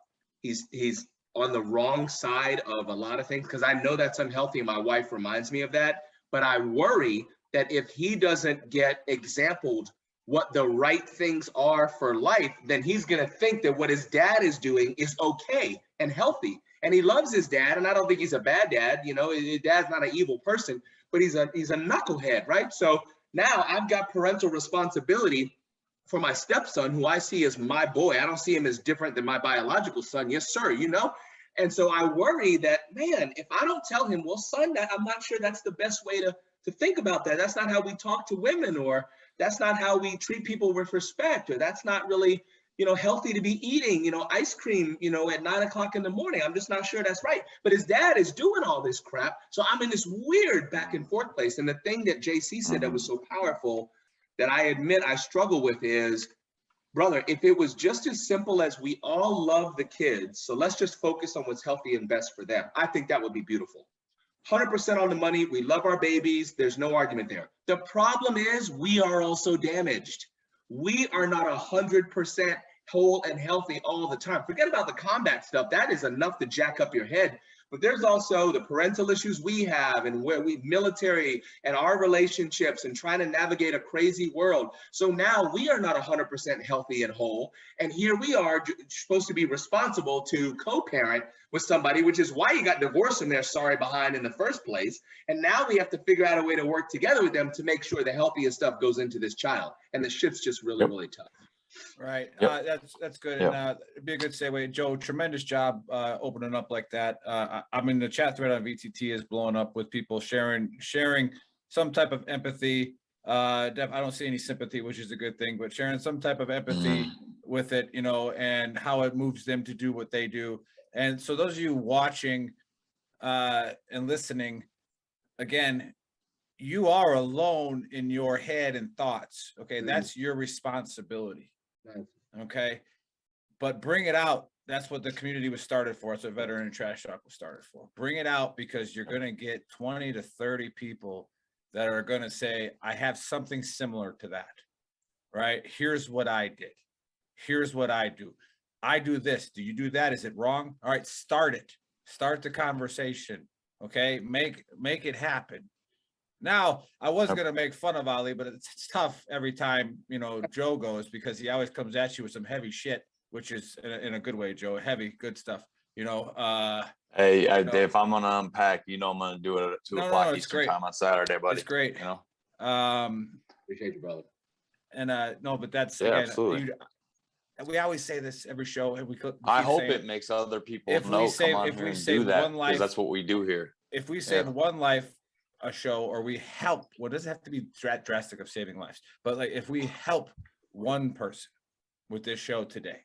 He's on the wrong side of a lot of things, because I know that's unhealthy. And my wife reminds me of that. But I worry that if he doesn't get exampled what the right things are for life, then he's going to think that what his dad is doing is okay and healthy. And he loves his dad, and I don't think he's a bad dad. You know, his dad's not an evil person, but he's a knucklehead, right? So now I've got parental responsibility for my stepson, who I see as my boy. I don't see him as different than my biological son. Yes, sir, you know? And so I worry that, man, if I don't tell him, well, son, I'm not sure that's the best way to think about that. That's not how we talk to women, or that's not how we treat people with respect, or that's not really, you know, healthy to be eating, you know, ice cream, you know, at 9 o'clock in the morning. I'm just not sure that's right. But his dad is doing all this crap. So I'm in this weird back and forth place. And the thing that JC said that was so powerful that I admit I struggle with is, brother, if it was just as simple as we all love the kids, so let's just focus on what's healthy and best for them, I think that would be beautiful. 100% on the money. We love our babies. There's no argument there. The problem is we are also damaged. We are not 100% whole and healthy all the time. Forget about the combat stuff. That is enough to jack up your head. But there's also the parental issues we have, and where we military and our relationships and trying to navigate a crazy world. So now we are not 100% healthy and whole. And here we are supposed to be responsible to co-parent with somebody, which is why you got divorced and they're sorry behind in the first place. And now we have to figure out a way to work together with them to make sure the healthiest stuff goes into this child. And the shit's just really, really tough. Right. Yep. That's good. Yep. And it'd be a good segue. Joe, tremendous job opening up like that. I mean, the chat thread on VTT is blowing up with people sharing some type of empathy. I don't see any sympathy, which is a good thing, but sharing some type of empathy with it, you know, and how it moves them to do what they do. And so those of you watching and listening, again, you are alone in your head and thoughts. Okay. That's your responsibility. Okay. But bring it out. That's what the community was started for. That's what Veteran Trash Talk was started for. Bring it out, because you're going to get 20 to 30 people that are going to say, I have something similar to that. Right. Here's what I did. Here's what I do. I do this. Do you do that? Is it wrong? All right. Start it. Start the conversation. Okay. Make it happen. Now, I was going to make fun of Ali, but it's tough every time, you know, Joe goes, because he always comes at you with some heavy shit, which is in a good way, Joe, heavy, good stuff, you know. Hey, you know, if I'm going to unpack, you know, I'm going to do it at 2 o'clock Eastern time on Saturday, buddy. It's great. You know, Appreciate you, brother. And no, but that's, yeah, again, absolutely. We always say this every show, and I hope it makes other people know, come on here and do that, because that's what we do here. If we save one life a show, or we help, well, it doesn't have to be drastic of saving lives, but like if we help one person with this show today,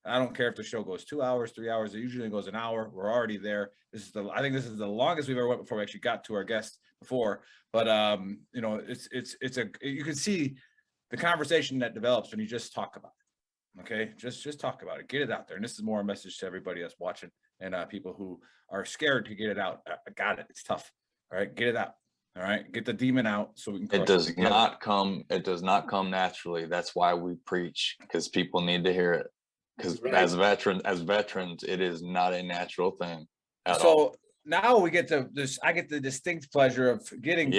I don't care if the show goes 2 hours, 3 hours, it usually goes an hour. We're already there. I think this is the longest we've ever went before we actually got to our guest before. But you know, you can see the conversation that develops when you just talk about it. Okay, just talk about it, get it out there. And this is more a message to everybody that's watching, and people who are scared to get it out. I got it. It's tough. All right, get it out. All right, get the demon out so we can. It does not come naturally. That's why we preach, because people need to hear it. Because as veterans, it is not a natural thing at all. So now we get to this. I get the distinct pleasure of getting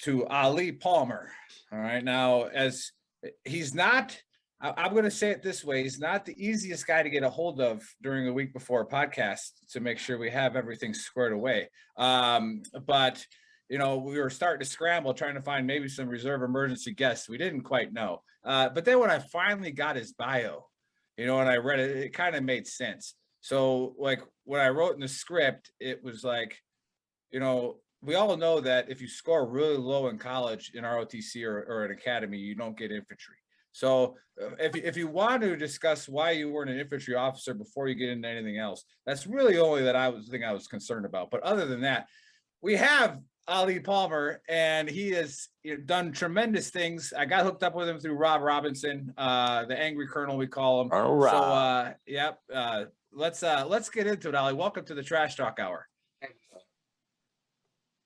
to Ali Palmer. All right, now, as he's not, I'm going to say it this way, he's not the easiest guy to get a hold of during a week before a podcast to make sure we have everything squared away. But you know, we were starting to scramble, trying to find maybe some reserve emergency guests. We didn't quite know. But then when I finally got his bio, you know, and I read it, it kind of made sense. So like when I wrote in the script, it was like, you know, we all know that if you score really low in college in ROTC or an academy, you don't get infantry. So if you want to discuss why you weren't an infantry officer before you get into anything else, that's really only that I was concerned about. But other than that, we have Ali Palmer, and he has done tremendous things. I got hooked up with him through Rob Robinson, the Angry Colonel, we call him. All right. So, yep. Let's get into it, Ali. Welcome to the Trash Talk Hour.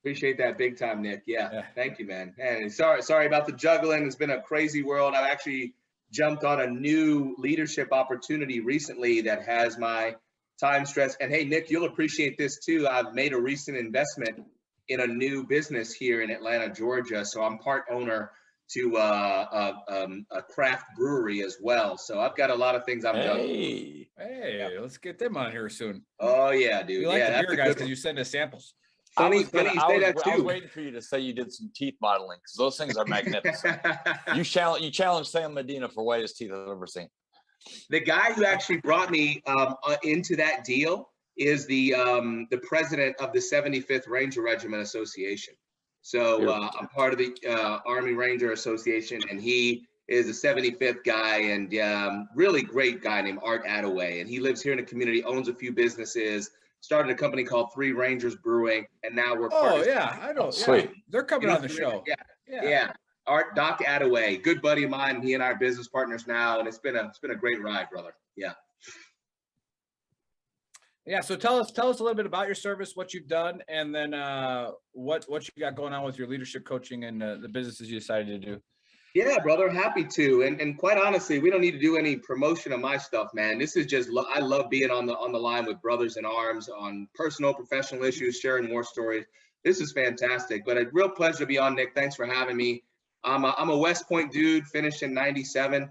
Appreciate that big time, Nick. Yeah. Thank you, man. And sorry about the juggling. It's been a crazy world. I've actually jumped on a new leadership opportunity recently that has my time stressed. And hey, Nick, you'll appreciate this too. I've made a recent investment in a new business here in Atlanta, Georgia. So I'm part owner to a craft brewery as well. So I've got a lot of things I'm juggling. Hey, let's get them on here soon. Oh yeah, dude. We like yeah, the that's beer a guys good because one. you send us samples. Funny, I you say that was too. waiting for you to say you did some teeth modeling because those things are magnificent. You challenged Sam Medina for whitest teeth I've ever seen. The guy who actually brought me into that deal is the president of the 75th Ranger Regiment Association. So I'm part of the Army Ranger Association, and he is a 75th guy, and really great guy named Art Attaway. And he lives here in the community, owns a few businesses, started a company called Three Rangers Brewing, and now we're partners. Yeah, I know. Sweet. Yeah. They're coming on the show. Yeah. Doc Attaway, good buddy of mine. He and I are business partners now, and it's been a great ride, brother. Yeah. Yeah. So tell us a little bit about your service, what you've done, and then what you got going on with your leadership coaching and the businesses you decided to do. Yeah, brother, happy to. And quite honestly, we don't need to do any promotion of my stuff, man. This is just I love being on the line with brothers in arms on personal, professional issues, sharing war stories. This is fantastic. But a real pleasure to be on, Nick. Thanks for having me. I'm a West Point dude, finished in '97.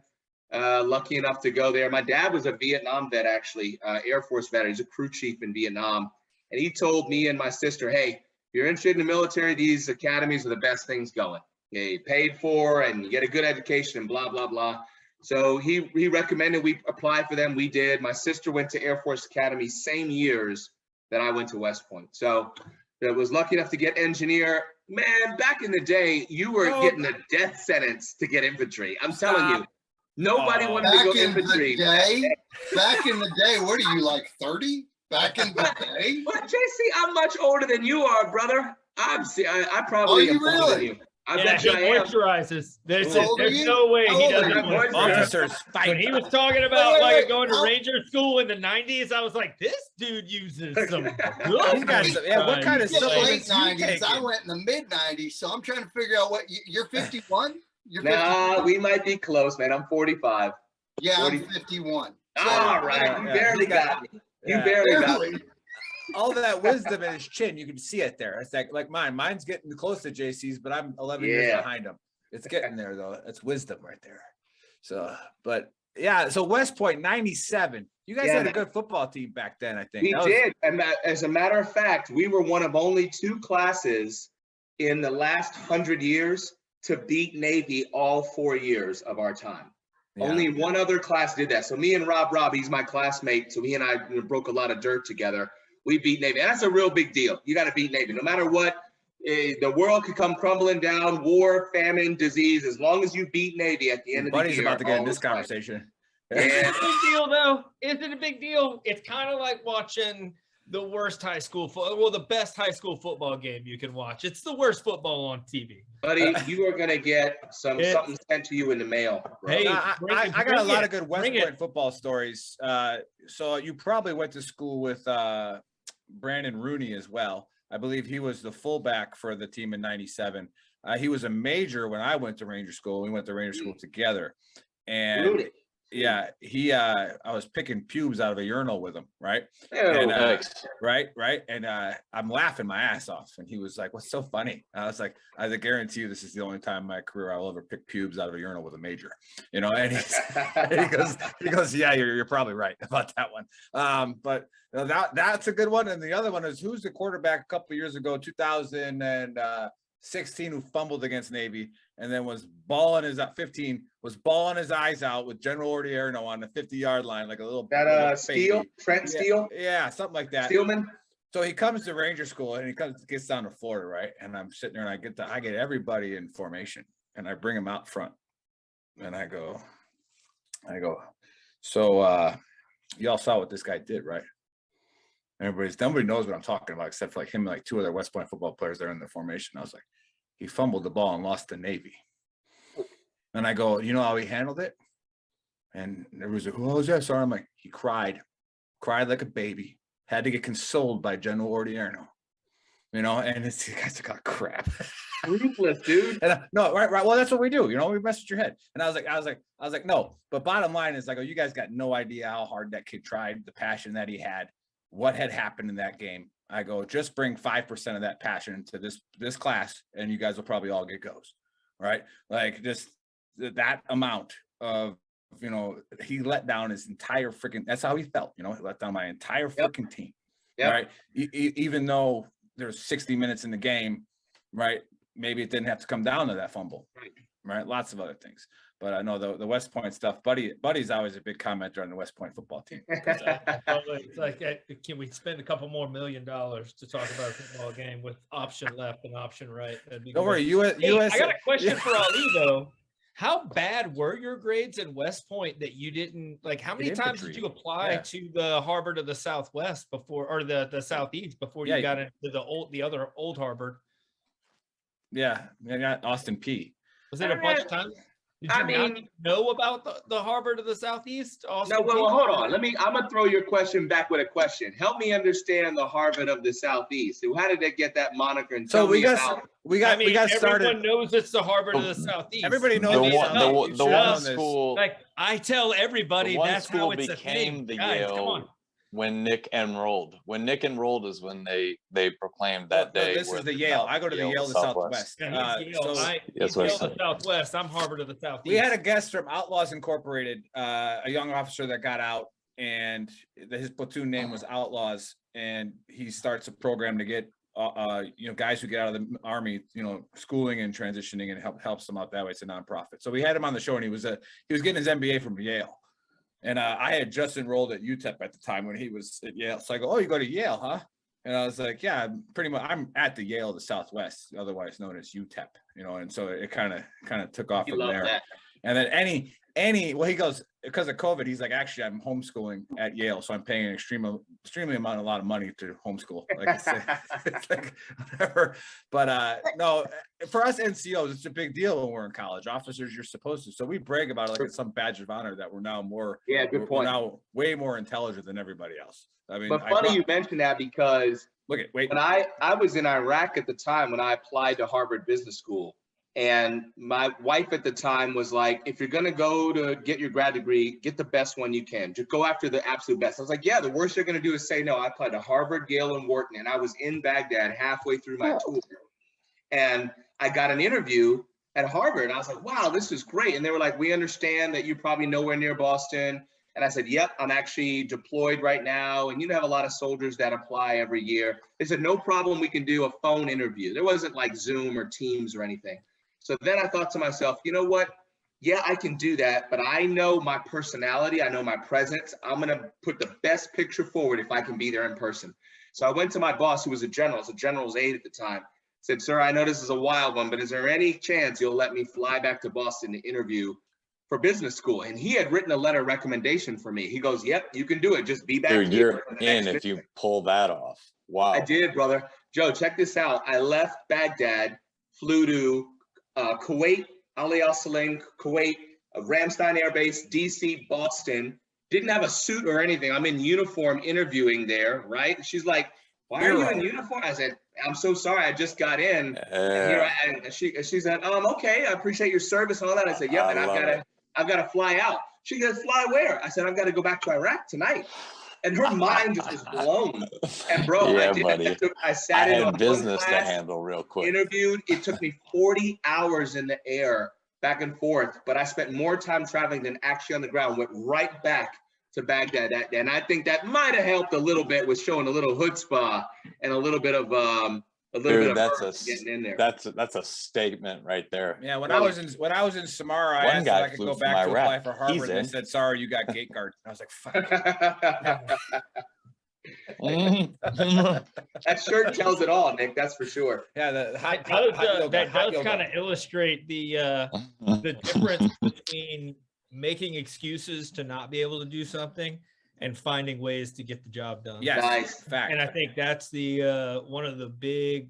Lucky enough to go there. My dad was a Vietnam vet, actually, Air Force veteran. He's a crew chief in Vietnam. And he told me and my sister, hey, if you're interested in the military, these academies are the best things going. You paid for and you get a good education and blah, blah, blah. So he recommended we apply for them. We did. My sister went to Air Force Academy same years that I went to West Point. So I was lucky enough to get engineer. Man, back in the day, you were getting a death sentence to get infantry. I'm telling you. Nobody wanted to go infantry. Back in the day, what are you, like 30? Back in the day? Well, JC, I'm much older than you are, brother. I probably am older than you. I bet you I am. Moisturizes. There's no way he doesn't moisturize. Officers fight. When he was talking about going to Ranger school in the 90s, I was like, this dude uses some good what kind of late 90s? I went in the mid 90s, so I'm trying to figure out what you're 51? Nah, we might be close, man. I'm 45. Yeah, 40. I'm 51. So, all right, you barely got me. You barely got me. All that wisdom in his chin, you can see it there. It's like mine. Mine's getting close to JC's, but I'm 11 years behind him. It's getting there though. That's wisdom right there. So, but yeah. So West Point '97. You guys had a good football team back then, I think. We did, and as a matter of fact, we were one of only 2 classes in the last 100 years to beat Navy all 4 years of our time. Yeah. Only one other class did that. So me and Rob, he's my classmate. So he and I broke a lot of dirt together. We beat Navy. And that's a real big deal. You got to beat Navy. No matter what, the world could come crumbling down, war, famine, disease. As long as you beat Navy at the end of the year. Buddy's about to get in this conversation. Yeah. It's a big deal, though. Is it a big deal? It's kind of like watching the worst high school the best high school football game you can watch. It's the worst football on TV. Buddy, you are going to get something sent to you in the mail. Bro. Hey, I got a lot of good West Point football stories. So you probably went to school with Brandon Rooney as well. I believe he was the fullback for the team in '97. He was a major when I went to Ranger School. We went to Ranger School together. And Rooney. Yeah, I was picking pubes out of a urinal with him, right? And, right. And I'm laughing my ass off. And he was like, "What's so funny?" I was like, "I guarantee you this is the only time in my career I will ever pick pubes out of a urinal with a major." You know, and he goes, "Yeah, you're probably right about that one." But that's a good one. And the other one is, who's the quarterback a couple of years ago, 2016, who fumbled against Navy and then was bawling his eyes out with General Ordierno on the 50-yard line, like a little Steele, Trent Steele, yeah, something like that. Steelman. So he comes to Ranger School and gets down to Florida, right? And I'm sitting there and I get everybody in formation and I bring them out front and I go, so y'all saw what this guy did, right? Nobody knows what I'm talking about except for like him and like 2 other West Point football players there in the formation. I was like, he fumbled the ball and lost to Navy. And I go, you know how he handled it? And everybody's like, what was that? Sorry. I'm like, he cried like a baby, had to get consoled by General Ordierno, you know, and it's, you guys got crap. Ruthless, dude. And no, right. Well, that's what we do. You know, we mess with your head. And I was like, no, but bottom line is like, oh, you guys got no idea how hard that kid tried, the passion that he had, what had happened in that game. I go, just bring 5% of that passion into this class and you guys will probably all get goes. right? Like just that amount of, he let down his entire freaking, that's how he felt, he let down my entire freaking team, right? Even though there's 60 minutes in the game, right? Maybe it didn't have to come down to that fumble, right? Lots of other things. But I know the West Point stuff, Buddy's always a big commenter on the West Point football team. It's like, can we spend a couple more $1 million to talk about a football game with option left and option right? Don't worry, I got a question for Ali though. How bad were your grades in West Point that you didn't like? How many times did you apply to the Harvard of the Southwest before, or the Southeast before you got into the other old Harvard? Yeah, I got Austin P. Was it a bunch of times? Did you not know about the Harvard of the Southeast? No, well, hold on. I'm gonna throw your question back with a question. Help me understand the Harvard of the Southeast. How did they get that moniker? And so we got started. Everyone knows it's the Harvard of the Southeast. Everybody knows the one school. Like I tell everybody, that's how it's became a thing. the Guys, Yale come on. when Nick enrolled. When Nick enrolled is when they proclaimed that day. This is the Yale. I go to the Yale, the Southwest. Yeah, Yale the Southwest. I'm Harvard of the Southeast. We had a guest from Outlaws Incorporated, a young officer that got out, and his platoon name was Outlaws, and he starts a program to get guys who get out of the Army, schooling and transitioning, and helps them out that way. It's a nonprofit. So we had him on the show, and he was getting his MBA from Yale. And I had just enrolled at UTEP at the time when he was at Yale. So I go, "Oh, you go to Yale, huh?" And I was like, "Yeah, pretty much. I'm at the Yale of the Southwest, otherwise known as UTEP." And so it kind of took off from there. That. And then he goes, because of COVID, he's like, "Actually, I'm homeschooling at Yale, so I'm paying an extremely a lot of money to homeschool." Like it's like whatever. But no, for us NCOs, it's a big deal when we're in college. Officers, you're supposed to. So we brag about it like it's some badge of honor that we're now more. Yeah, good point. We're now way more intelligent than everybody else. I mean, but funny you mentioned that because wait. When I was in Iraq at the time when I applied to Harvard Business School. And my wife at the time was like, if you're going to go to get your grad degree, get the best one you can. Just go after the absolute best. I was like, yeah, the worst you're going to do is say no. I applied to Harvard, Yale, and Wharton. And I was in Baghdad halfway through my tour. And I got an interview at Harvard. And I was like, wow, this is great. And they were like, we understand that you're probably nowhere near Boston. And I said, yep, I'm actually deployed right now. And you have a lot of soldiers that apply every year. They said, no problem. We can do a phone interview. There wasn't like Zoom or Teams or anything. So then I thought to myself, you know what? Yeah, I can do that, but I know my personality. I know my presence. I'm going to put the best picture forward if I can be there in person. So I went to my boss, who was a general's aide at the time. Said, sir, I know this is a wild one, but is there any chance you'll let me fly back to Boston to interview for business school? And he had written a letter of recommendation for me. He goes, yep, you can do it. Just be back. Dude, you're in if you pull that off. Wow. I did, brother. Joe, check this out. I left Baghdad, flew to Kuwait, Ali Al Salam, Kuwait, Ramstein Air Base, DC, Boston. Didn't have a suit or anything. I'm in uniform interviewing there, right? She's like, why are you in uniform? I said, I'm so sorry. I just got in. And she said, okay, I appreciate your service and all that. I said, yep, and I've got to fly out. She goes, fly where? I said, I've got to go back to Iraq tonight. And her mind just was blown. And bro, I sat in on business to handle real quick. Interviewed. It took me 40 hours in the air back and forth, but I spent more time traveling than actually on the ground. Went right back to Baghdad that day. And I think that might have helped a little bit with showing a little chutzpah and a little bit of getting in there. That's a statement right there. Yeah, when I was in Samara, I asked if I could go back to apply for Harvard, and they said, "Sorry, you got gate guard." I was like, "Fuck." That shirt tells it all, Nick. That's for sure. Yeah, that does kind of illustrate the difference between making excuses to not be able to do something and finding ways to get the job done. Yes, nice. Fact. And I think that's the one of the big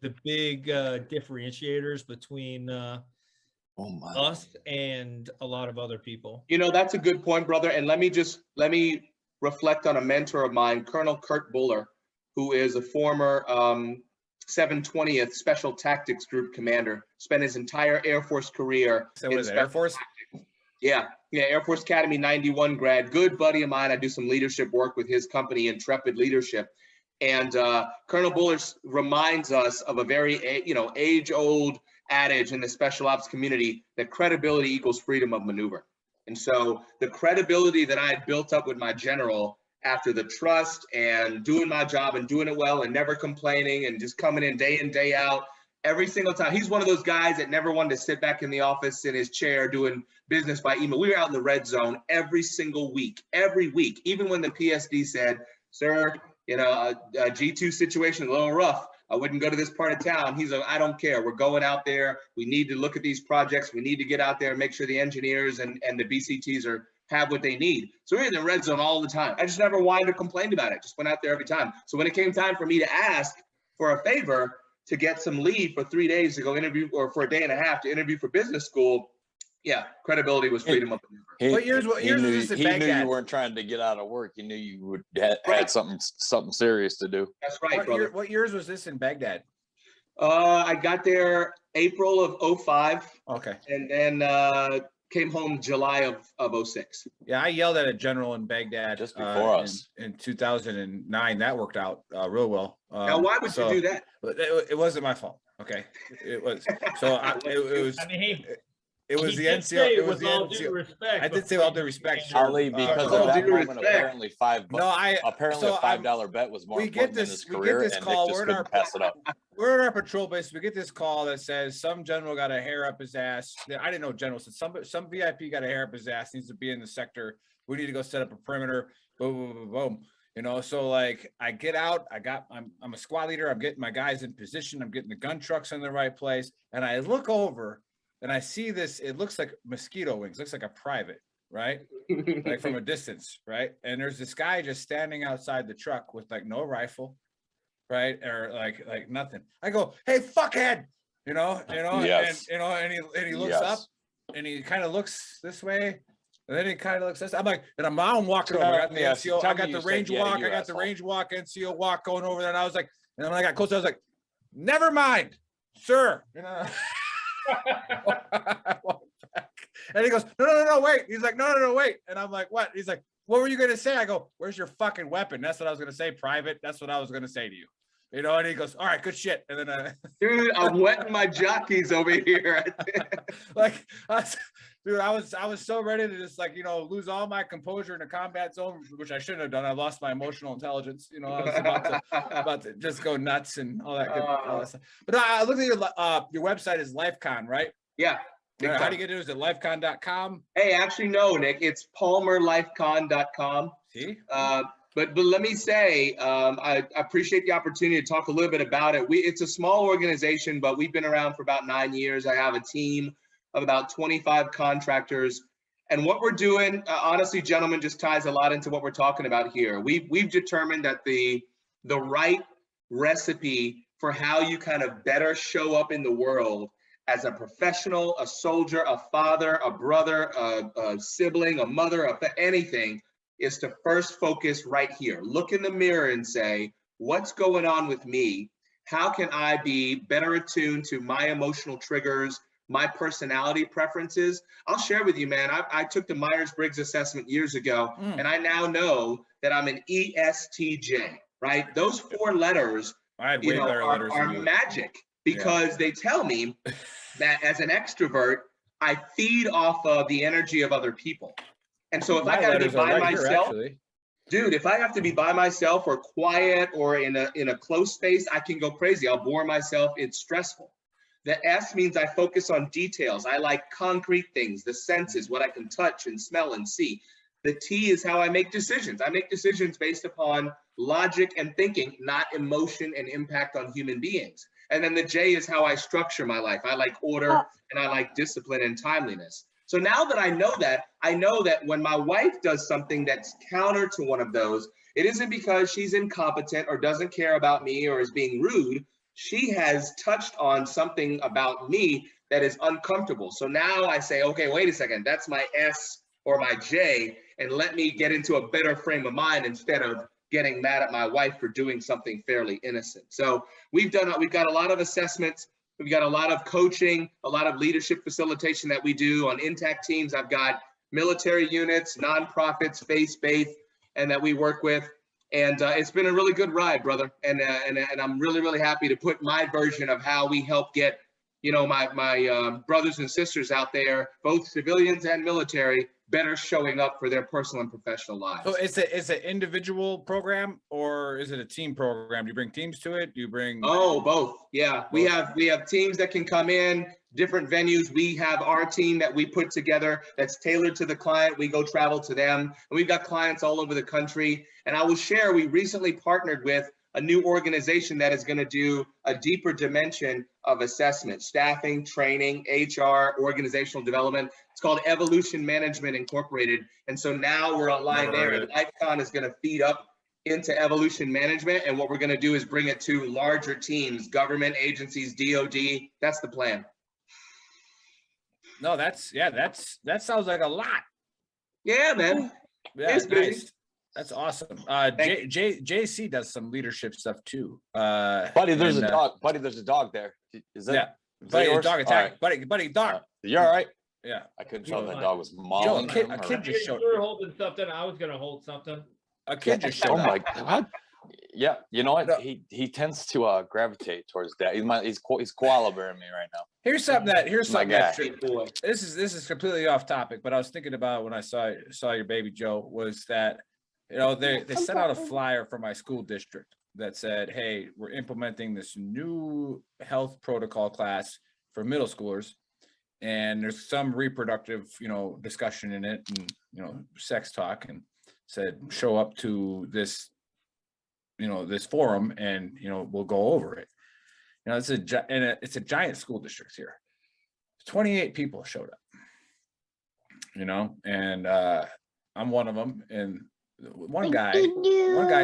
differentiators between us and a lot of other people. You know, that's a good point, brother. And let me reflect on a mentor of mine, Colonel Kurt Buller, who is a former 720th Special Tactics Group commander. Spent his entire Air Force career in Air Force. Tactics. Yeah, Air Force Academy 91 grad, good buddy of mine. I do some leadership work with his company, Intrepid Leadership. And Colonel Buller reminds us of a very, age-old adage in the special ops community that credibility equals freedom of maneuver. And so the credibility that I had built up with my general after the trust and doing my job and doing it well and never complaining and just coming in, day out, every single time. He's one of those guys that never wanted to sit back in the office in his chair doing business by email. We were out in the red zone every single week, even when the PSD said, sir, you know, a G2 situation, a little rough. I wouldn't go to this part of town. He's like, I don't care. We're going out there. We need to look at these projects. We need to get out there and make sure the engineers and the BCTs have what they need. So we're in the red zone all the time. I just never whined or complained about it. Just went out there every time. So when it came time for me to ask for a favor to get some leave for 3 days to go interview, or for a day and a half to interview for business school, yeah, credibility was freedom of maneuver. What years was this in He knew Baghdad? you weren't trying to get out of work. He knew you had something serious to do. That's right, brother. What years was this in Baghdad? I got there April of 05. Okay. And then came home July of 06. Yeah, I yelled at a general in Baghdad just before us in 2009. That worked out real well. Now, why would you do that? It wasn't my fault. Okay, it was. So it was. I mean, it was he the did NCO. say It was with the all due NCO. respect, I did say with all due respect. Ali, because at that moment, apparently so a $5 bet was more we get important in this. his We career, get this and call. Nick just We're in our couldn't pass it up. We're in our patrol base. We get this call that says some general got a hair up his ass. I didn't know general said some VIP got a hair up his ass. Needs to be in the sector. We need to go set up a perimeter. Boom, boom, boom, boom. You know, so like I get out. I'm a squad leader. I'm getting my guys in position. I'm getting the gun trucks in the right place. And I look over and I see this. It looks like mosquito wings. Looks like a private, right? Like from a distance, right? And there's this guy just standing outside the truck with like no rifle, right? Or like nothing. I go, hey, fuckhead, you know, yes. and he looks Yes. up and he kind of looks this way. And then he kind of looks this. I'm like, and I'm walking over. I got the NCO. I got the range walk. I got the range walk, NCO walk going over there. And I was like, and when I got close, I was like, never mind, sir. You know. And he goes, no, wait. He's like, no, wait. And I'm like, what? He's like, what were you gonna say? I go, where's your fucking weapon? That's what I was gonna say, private. That's what I was gonna say to you. You know, and he goes, all right, good shit. And then dude, I'm wetting my jockeys over here. I was so ready to just lose all my composure in a combat zone, which I shouldn't have done. I lost my emotional intelligence. You know, I was about to just go nuts and all that. All that stuff. But I looked at your website is LifeCon, right? Yeah. How do you get it? Is it lifecon.com? Hey, actually, no, Nick. It's palmerlifecon.com. See? But let me say, I appreciate the opportunity to talk a little bit about it. It's a small organization, but we've been around for about 9 years. I have a team of about 25 contractors. And what we're doing, honestly, gentlemen, just ties a lot into what we're talking about here. We've determined that the right recipe for how you kind of better show up in the world as a professional, a soldier, a father, a brother, a sibling, a mother, anything, is to first focus right here. Look in the mirror and say, what's going on with me? How can I be better attuned to my emotional triggers, my personality preferences? I'll share with you, man, I took the Myers-Briggs assessment years ago, and I now know that I'm an ESTJ, right? Those 4 letters, are magic, because they tell me that as an extrovert, I feed off of the energy of other people. And so if I got to be by myself, dude, if I have to be by myself or quiet or in a close space, I can go crazy. I'll bore myself. It's stressful. The S means I focus on details. I like concrete things, the senses, what I can touch and smell and see. The T is how I make decisions. I make decisions based upon logic and thinking, not emotion and impact on human beings. And then the J is how I structure my life. I like order and I like discipline and timeliness. So now that I know that when my wife does something that's counter to one of those, it isn't because she's incompetent or doesn't care about me or is being rude. She has touched on something about me that is uncomfortable. So now I say, okay, wait a second, that's my S or my J, and let me get into a better frame of mind instead of getting mad at my wife for doing something fairly innocent. So we've got a lot of assessments. We've got a lot of coaching, a lot of leadership facilitation that we do on intact teams. I've got military units, nonprofits, faith-based, and that we work with. And it's been a really good ride, brother. And I'm really, really happy to put my version of how we help get, you know, my brothers and sisters out there, both civilians and military, better showing up for their personal and professional lives. So it's an individual program or is it a team program? Do you bring teams to it? Do you bring? Oh, both. Yeah, we have teams that can come in different venues. We have our team that we put together that's tailored to the client. We go travel to them, and we've got clients all over the country. And I will share, we recently partnered with a new organization that is going to do a deeper dimension of assessment, staffing, training, HR, organizational development. It's called Evolution Management Incorporated. And so now we're on live there, and LifeCon is going to feed up into Evolution Management. And what we're going to do is bring it to larger teams, government agencies, DOD. That's the plan. No, that sounds like a lot. Yeah, man. Yeah, it's nice. That's awesome. JC does some leadership stuff too. Buddy, there's a dog. Buddy, there's a dog there. Is that? Yeah. Buddy, the dog attack. Right. Buddy, dog. You all right? Yeah. I couldn't tell that dog was mauling. A kid just showed. You were holding something. I was gonna hold something. A kid just showed. Oh my God. Yeah, you know what? He tends to gravitate towards that. He's koala bearing me right now. Here's something that's boy. This is completely off topic, but I was thinking about when I saw your baby Joe was that, you know, they sent out a flyer for my school district that said, hey, we're implementing this new health protocol class for middle schoolers, and there's some reproductive, you know, discussion in it, and, you know, sex talk, and said show up to this, you know, this forum, and, you know, we'll go over it. You know, it's a giant school district here. 28 people showed up, you know, and I'm one of them. And one guy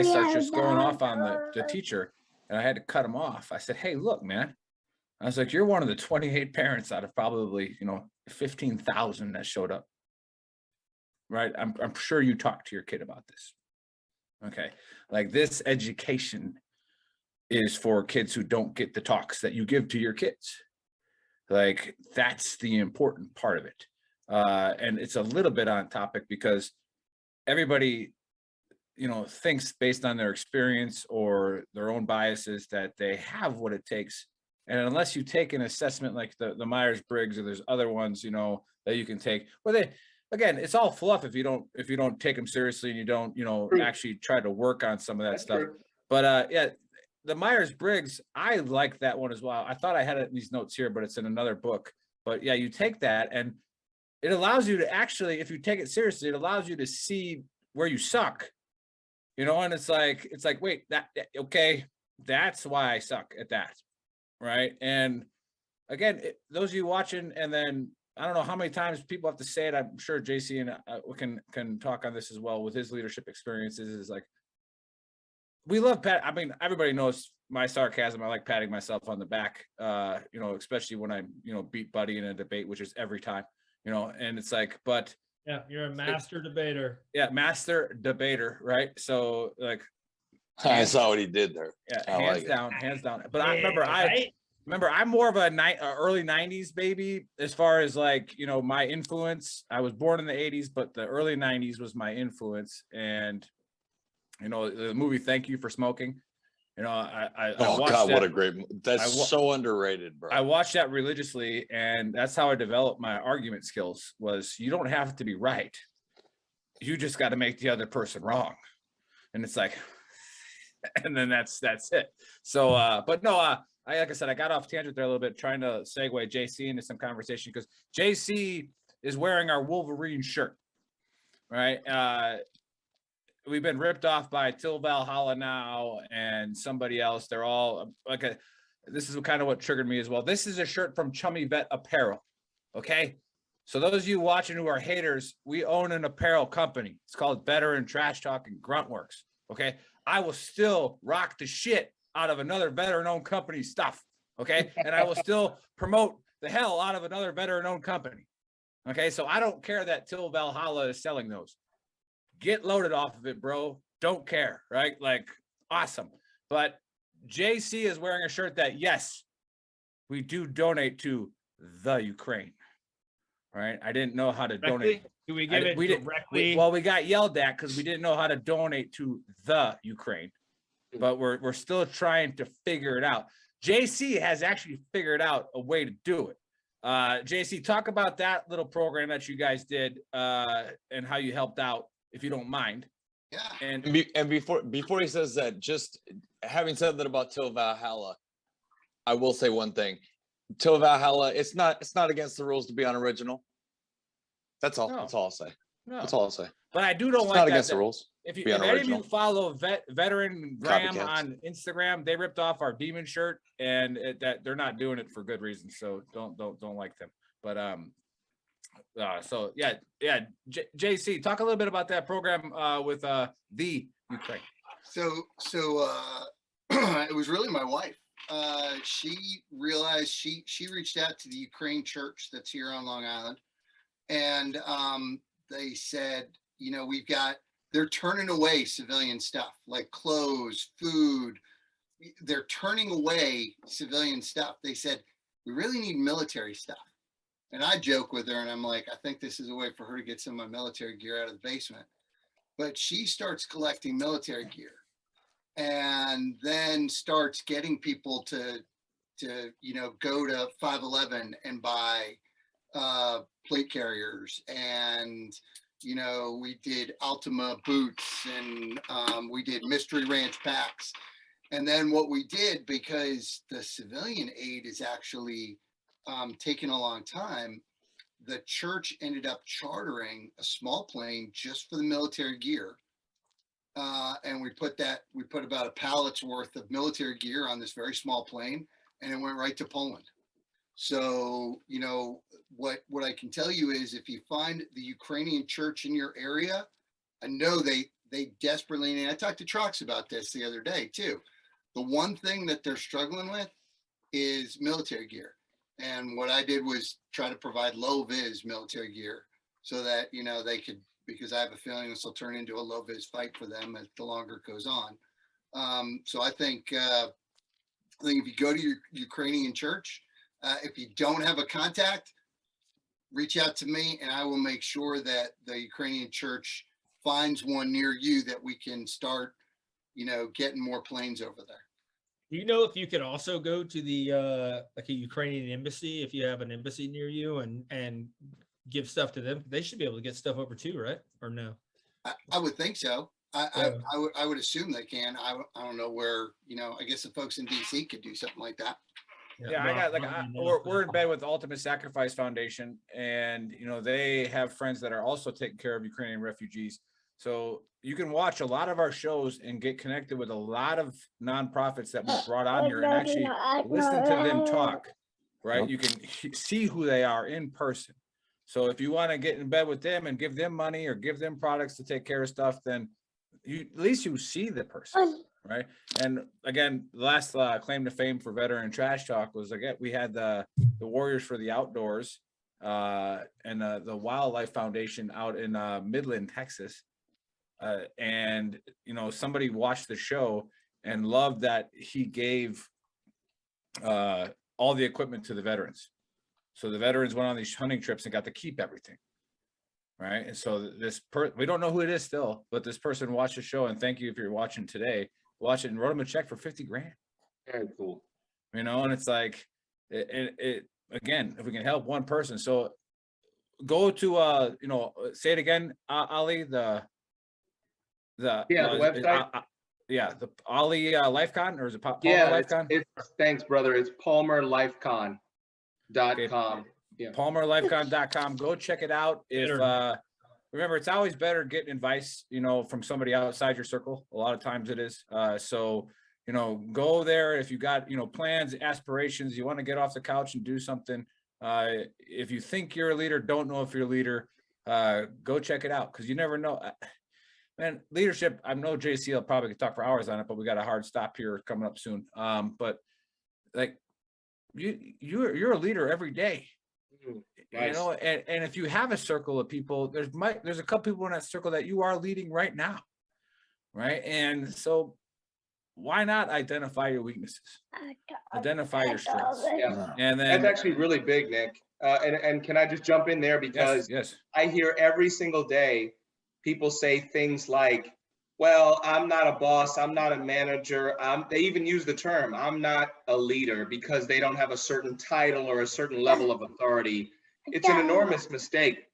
starts just going off on the teacher, and I had to cut him off. I said, hey, look, man. I was like, you're one of the 28 parents out of probably, you know, 15,000 that showed up. Right? I'm sure you talked to your kid about this. Okay. Like, this education is for kids who don't get the talks that you give to your kids. Like, that's the important part of it. And it's a little bit on topic because everybody, you know, thinks based on their experience or their own biases that they have what it takes. And unless you take an assessment like the Myers-Briggs, or there's other ones, you know, that you can take, where again, it's all fluff if you don't take them seriously and you don't, you know, actually try to work on some of that stuff. True. But yeah, the Myers-Briggs, I like that one as well. I thought I had it in these notes here, but it's in another book. But yeah, you take that and it allows you to actually, if you take it seriously, it allows you to see where you suck, you know, and it's like, wait, okay, that's why I suck at that. Right. And again, those of you watching, and then I don't know how many times people have to say it. I'm sure JC and can talk on this as well with his leadership experiences. Is like, we love pat. I mean, everybody knows my sarcasm. I like patting myself on the back, you know, especially when I, you know, beat Buddy in a debate, which is every time, you know, and it's like, but yeah, you're a master debater. Yeah, master debater, right? So like, I saw what he did there. Yeah, hands down. But I remember, I'm more of a early 90s baby as far as like, you know, my influence. I was born in the 80s, but the early 90s was my influence. And, you know, the movie Thank You for Smoking, you know, I watched God, that. what a great movie. That's so underrated, bro. I watched that religiously, and that's how I developed my argument skills. Was you don't have to be right. You just got to make the other person wrong. And it's like, and then that's it. So, but no, like I said, I got off tangent there a little bit, trying to segue JC into some conversation because JC is wearing our Wolverine shirt, right? We've been ripped off by Till Valhalla now and somebody else. They're all like this is kind of what triggered me as well. This is a shirt from Chummy Vet Apparel. Okay. So those of you watching who are haters, we own an apparel company. It's called VeteranTrashTalk and Gruntworks. Okay. I will still rock the shit out of another veteran-owned company stuff. Okay. And I will still promote the hell out of another veteran-owned company. Okay. So I don't care that Till Valhalla is selling those. Get loaded off of it, bro. Don't care, right? Like, awesome. But JC is wearing a shirt that, yes, we do donate to the Ukraine, right? I didn't know how to donate. Do we give it directly? We got yelled at because we didn't know how to donate to the Ukraine, but we're still trying to figure it out. JC has actually figured out a way to do it. JC, talk about that little program that you guys did and how you helped out, if you don't mind. Yeah. And before he says that, just having said that about Till Valhalla, I will say one thing. Till Valhalla, it's not against the rules to be unoriginal. That's all. No. That's all I'll say. No. That's all I'll say. But I do don't It's like not that, against the rules. If Be any of you unoriginal. follow Veteran Graham Copycats. on Instagram, they ripped off our demon shirt, and that they're not doing it for good reason. So don't like them. But so yeah. JC, talk a little bit about that program with the Ukraine. So it was really my wife. She realized she reached out to the Ukraine church that's here on Long Island, and they said, you know, they're turning away civilian stuff like clothes, food. They're turning away civilian stuff. They said, we really need military stuff. And I joke with her and I'm like, I think this is a way for her to get some of my military gear out of the basement. But she starts collecting military gear and then starts getting people to you know, go to 511 and buy plate carriers. And you know, we did Ultima boots and we did Mystery Ranch packs. And then what we did, because the civilian aid is actually taking a long time, the church ended up chartering a small plane just for the military gear. And we put about a pallet's worth of military gear on this very small plane, and it went right to Poland. So, you know, what I can tell you is if you find the Ukrainian church in your area, I know they desperately need. I talked to Trox about this the other day too. The one thing that they're struggling with is military gear. And what I did was try to provide low vis military gear so that, you know, they could, because I have a feeling this will turn into a low vis fight for them as the longer it goes on. So I think if you go to your Ukrainian church, if you don't have a contact, reach out to me and I will make sure that the Ukrainian church finds one near you that we can start, you know, getting more planes over there. Do you know if you could also go to the like a Ukrainian embassy, if you have an embassy near you, and give stuff to them? They should be able to get stuff over too, right? Or no? I would think so. I would assume they can. I don't know where, you know, I guess the folks in DC could do something like that. Yeah, I got we're in bed with Ultimate Sacrifice Foundation, and you know they have friends that are also taking care of Ukrainian refugees. So you can watch a lot of our shows and get connected with a lot of nonprofits that we brought on here and actually listen to them talk. Right, you can see who they are in person. So if you want to get in bed with them and give them money or give them products to take care of stuff, then at least you see the person. Right. And again, the last claim to fame for Veteran Trash Talk was, again, we had the Warriors for the Outdoors and the Wildlife Foundation out in Midland, Texas. And, you know, somebody watched the show and loved that he gave all the equipment to the veterans. So the veterans went on these hunting trips and got to keep everything. Right. And so we don't know who it is still, but this person watched the show, and thank you if you're watching today. Watch it and wrote him a check for $50,000. Very cool. You know, and it's like, it again, if we can help one person. So go to, you know, say it again, Ali, the website. The Ali LifeCon, or is it Palmer LifeCon? Thanks, brother. It's PalmerLifeCon.com. Okay. Yeah. PalmerLifeCon.com. Go check it out. Remember, it's always better getting advice, you know, from somebody outside your circle. A lot of times it is. So, you know, go there. If you got, you know, plans, aspirations, you want to get off the couch and do something. If you think you're a leader, don't know if you're a leader, go check it out. Because you never know. Man, leadership, I know JC will probably talk for hours on it, but we got a hard stop here coming up soon. But like, you're a leader every day. Nice. You know, and if you have a circle of people, there's a couple people in that circle that you are leading right now, right? And so why not identify your weaknesses, identify your strengths? Yeah. And then that's actually really big, Nick. And can I just jump in there, because yes. I hear every single day people say things like, Well, I'm not a boss. I'm not a manager. They even use the term, I'm not a leader, because they don't have a certain title or a certain level of authority. It's an enormous mistake.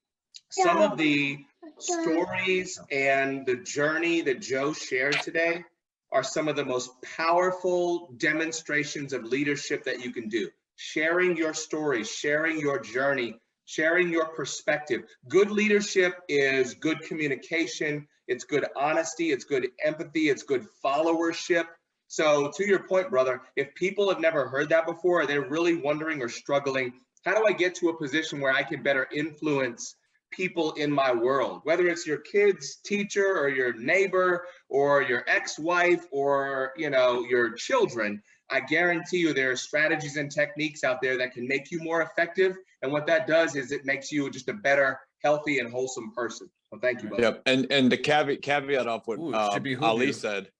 Some of the stories and the journey that Joe shared today are some of the most powerful demonstrations of leadership that you can do. Sharing your story, sharing your journey, sharing your perspective. Good leadership is good communication. It's good honesty. It's good empathy. It's good followership. So to your point, brother, if people have never heard that before, they're really wondering or struggling, how do I get to a position where I can better influence people in my world, whether it's your kid's teacher or your neighbor or your ex-wife or, you know, your children? I guarantee you there are strategies and techniques out there that can make you more effective. And what that does is it makes you just a better, healthy, and wholesome person. Well, thank you, brother. Yep. And the caveat off what Ali said,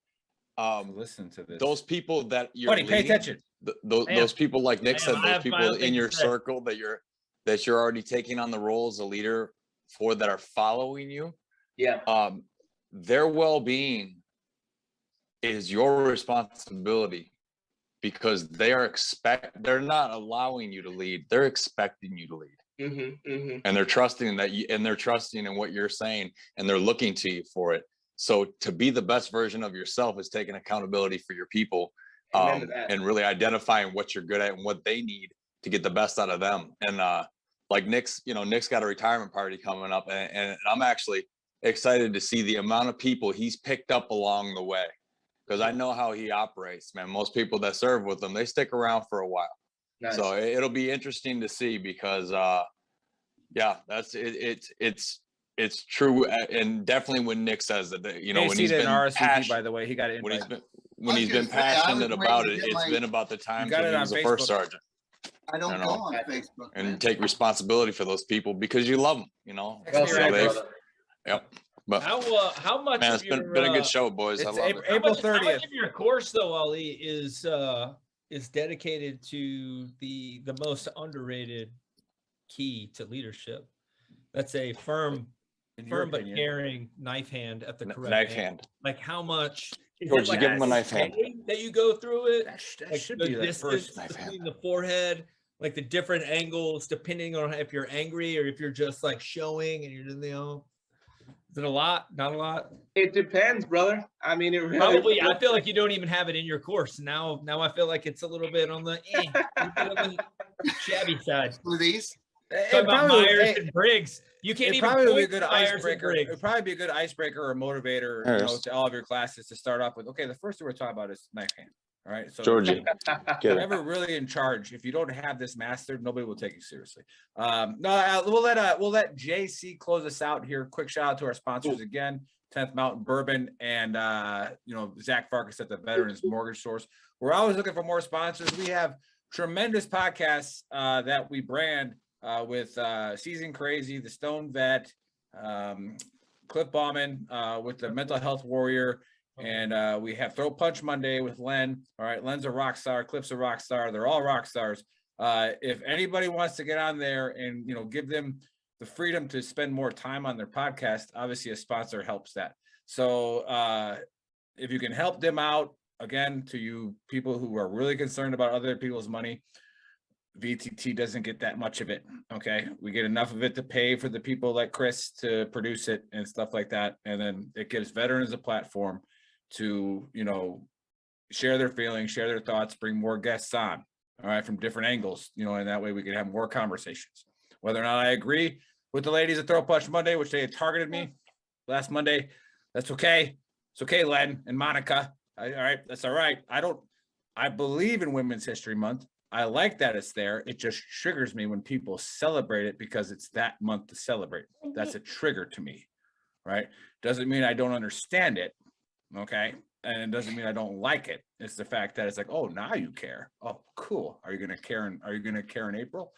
listen to this. those people that you're Buddy, pay attention. Those people, like Nick said, those people in your say. circle that you're already taking on the role as a leader for, that are following you. Yeah. Their well-being is your responsibility, because they're not allowing you to lead. They're expecting you to lead. And they're trusting that you, and they're trusting in what you're saying, and they're looking to you for it. So to be the best version of yourself is taking accountability for your people, and really identifying what you're good at and what they need to get the best out of them. And like Nick's got a retirement party coming up, and I'm actually excited to see the amount of people he's picked up along the way, because I know how he operates, man. Most people that serve with him, they stick around for a while. Nice. So it'll be interesting to see, because yeah, that's it. It's true, and definitely when Nick says that, you know, when he's been RSVP, by the way, he got it. When he's been passionate about it, it's been about the times when he was the first sergeant. I don't go on Facebook. And take responsibility for those people because you love them, you know. Yep. But how much? Man, it's been a good show, boys. I love it. April 30th. How much of your course, though, Ali, is dedicated to the most underrated key to leadership? That's a firm but caring knife hand at the correct knife hand. Like, how much? George, you give him a knife hand. That you go through it. That like should the be the distance first knife hand. between the forehead, like the different angles, depending on if you're angry or if you're just like showing and you're, you know. Is it a lot? Not a lot? It depends, brother. I mean, it really probably. I feel like you don't even have it in your course now. Now I feel like it's a little bit on the, shabby side. Smoothies. Talking about Myers and Briggs. You can't even probably be a good Myers icebreaker. It'd probably be a good icebreaker or motivator, you know, to all of your classes to start off with. Okay, the first thing we're talking about is knife hand. All right, so Georgie, whoever really in charge, if you don't have this mastered, nobody will take you seriously. No, we'll let JC close us out here. Quick shout out to our sponsors again: 10th Mountain Bourbon and Zach Farkas at the Veterans Mortgage Source. We're always looking for more sponsors. We have tremendous podcasts that we brand with Season Crazy, the Stone Vet, Cliff Bauman with the Mental Health Warrior. And we have Throw Punch Monday with Len. All right, Len's a rock star, Cliff's a rock star. They're all rock stars. If anybody wants to get on there and, you know, give them the freedom to spend more time on their podcast, obviously a sponsor helps that. So if you can help them out, again, to you people who are really concerned about other people's money, VTT doesn't get that much of it. Okay, we get enough of it to pay for the people like Chris to produce it and stuff like that. And then it gives veterans a platform to, you know, share their feelings, share their thoughts, bring more guests on, all right, from different angles, you know, and that way we can have more conversations. Whether or not I agree with the ladies at Throw Punch Monday, which they had targeted me last Monday, that's okay. It's okay, Len and Monica. All right, that's all right. I believe in Women's History Month. I like that it's there. It just triggers me when people celebrate it because it's that month to celebrate. That's a trigger to me, right? Doesn't mean I don't understand it. Okay. And it doesn't mean I don't like it. It's the fact that it's like, oh, now you care. Oh, cool. Are you going to care in April?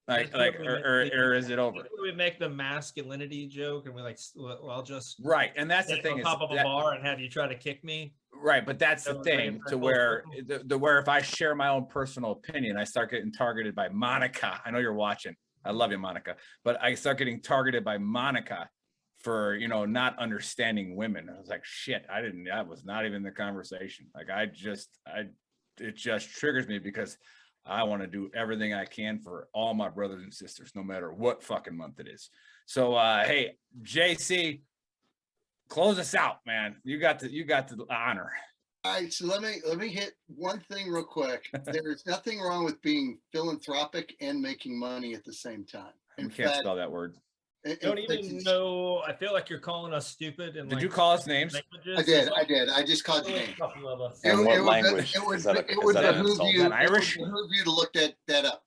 Or is it over? We make the masculinity joke and we're like, well, I'll just right. And that's the thing, on top of a bar and have you try to kick me. Right. But that's the thing, to where where if I share my own personal opinion, I start getting targeted by Monica. I know you're watching. I love you, Monica, but I start getting targeted by Monica for, you know, not understanding women. I was like, shit, that was not even the conversation. Like, it just triggers me because I want to do everything I can for all my brothers and sisters, no matter what fucking month it is. So, hey, JC, close us out, man. You got the honor. All right, so let me hit one thing real quick. There's nothing wrong with being philanthropic and making money at the same time. We can't spell that word. Don't even know. I feel like you're calling us stupid. And did you call us names? I did. I just called you names. And what language? It would is that behoove you. Irish? It would behoove you to look that up.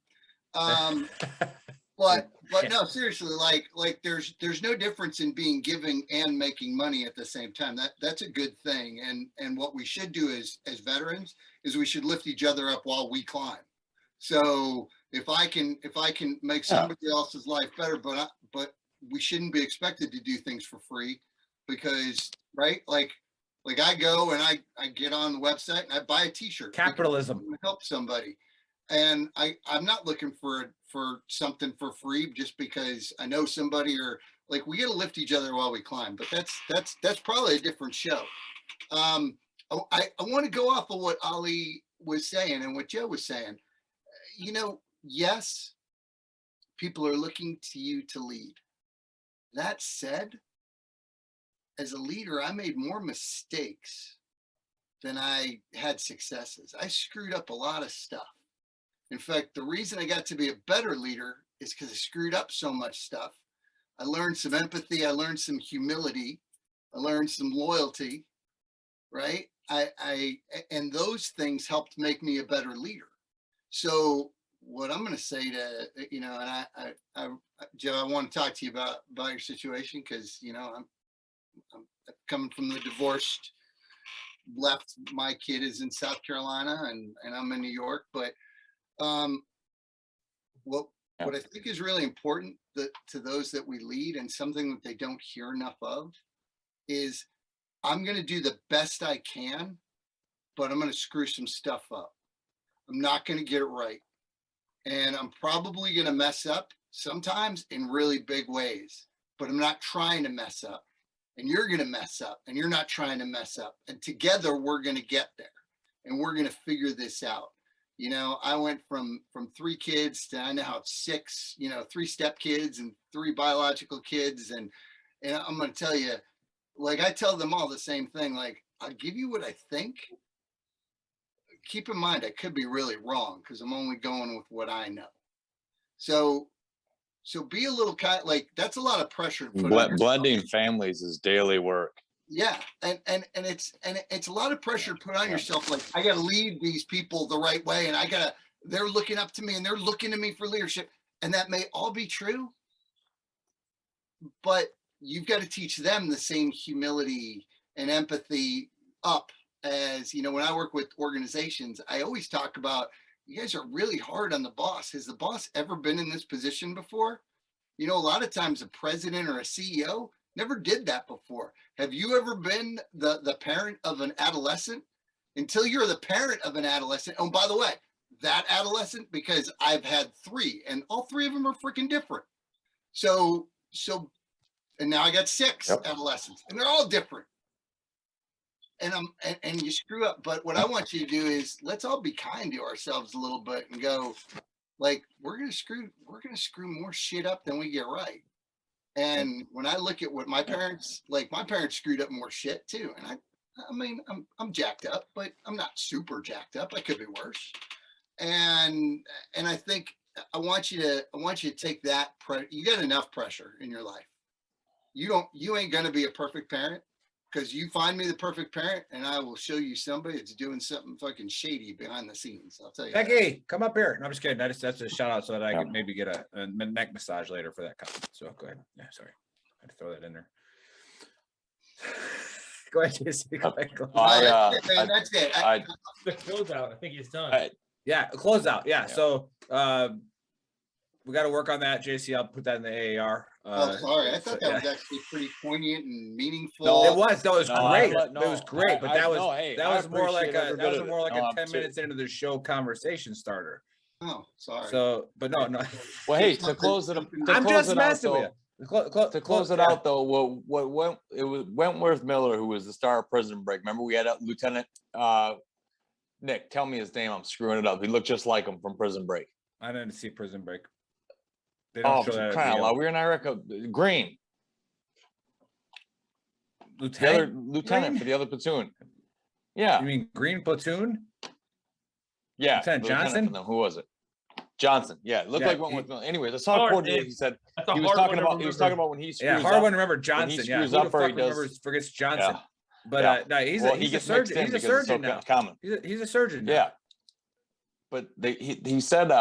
But no, seriously, like there's no difference in being giving and making money at the same time. That's a good thing. And what we should do as veterans is we should lift each other up while we climb. So if I can make somebody else's life better, but we shouldn't be expected to do things for free, because right, like I go and I get on the website and I buy a t-shirt. Capitalism. To help somebody. And I'm not looking for something for free just because I know somebody, or like, we got to lift each other while we climb. But that's probably a different show. I want to go off of what Ali was saying and what Joe was saying. You know, yes, people are looking to you to lead. That said, as a leader, I made more mistakes than I had successes. I screwed up a lot of stuff. In fact, the reason I got to be a better leader is because I screwed up so much stuff. I learned some empathy. I learned some humility. I learned some loyalty, right? And those things helped make me a better leader. So what I'm going to say to, you know, and I Joe, I want to talk to you about your situation, because, you know, I'm coming from the divorced left. My kid is in South Carolina and I'm in New York, but what I think is really important to those that we lead, and something that they don't hear enough of, is I'm going to do the best I can, but I'm going to screw some stuff up. I'm not going to get it right. And I'm probably going to mess up sometimes in really big ways, but I'm not trying to mess up. And you're going to mess up, and you're not trying to mess up. And together we're going to get there, and we're going to figure this out. You know, I went from 3 kids to I now have 6, you know, 3 stepkids and 3 biological kids. And I'm going to tell you, like, I tell them all the same thing. Like, I'll give you what I think. Keep in mind, I could be really wrong, because I'm only going with what I know. So be a little kind, like, that's a lot of pressure. Blending families is daily work. Yeah, and it's a lot of pressure to put on yourself. Like, I got to lead these people the right way, and they're looking up to me, and they're looking to me for leadership, and that may all be true, but you've got to teach them the same humility and empathy up. As you know, when I work with organizations, I always talk about, you guys are really hard on the boss. Has the boss ever been in this position before? You know, a lot of times a president or a CEO never did that before. Have you ever been the parent of an adolescent? Until you're the parent of an adolescent. Oh, by the way, that adolescent, because I've had 3, and all 3 of them are freaking different. So, and now I got 6 adolescents, and they're all different. And you screw up. But what I want you to do is, let's all be kind to ourselves a little bit and go, like, we're gonna screw more shit up than we get right. And when I look at what my parents screwed up more shit too. And I mean, I'm jacked up, but I'm not super jacked up. I could be worse. And I think I want you to take that you got enough pressure in your life. You ain't gonna be a perfect parent, because you find me the perfect parent, and I will show you somebody that's doing something fucking shady behind the scenes. I'll tell you. Becky, come up here. No, I'm just kidding. That's a shout out so that I could maybe get a neck massage later for that comment. So go ahead. Yeah, sorry. I had to throw that in there. Go ahead, Jesse. Go ahead. That's it. The close out. I think he's done. Yeah, close out. Yeah. So we got to work on that, JC. I'll put that in the AAR. Sorry. I thought that was actually pretty poignant and meaningful. No, it was. No, it was great. It was great, but that was more like a 10 minutes into the show conversation starter. Oh, sorry. So, but no. Well, hey, to close it. I'm just messing with you. To close it out though, it was Wentworth Miller who was the star of Prison Break. Remember we had a Lieutenant Nick, tell me his name. I'm screwing it up. He looked just like him from Prison Break. I didn't see Prison Break. They don't show that. Crying out loud. We were in Iraq. Green. Lieutenant for the other platoon. Yeah. You mean Green Platoon? Yeah. Lieutenant Johnson? Who was it? Johnson. Yeah. It looked like Wentworth Miller. Anyways, I saw a quote he said he was talking about when he screws up. Yeah, hard one to remember Johnson. He screws up or he forgets Johnson. Yeah. But no, he's a surgeon. He's a surgeon now. Common. He's a surgeon now. Yeah. But he said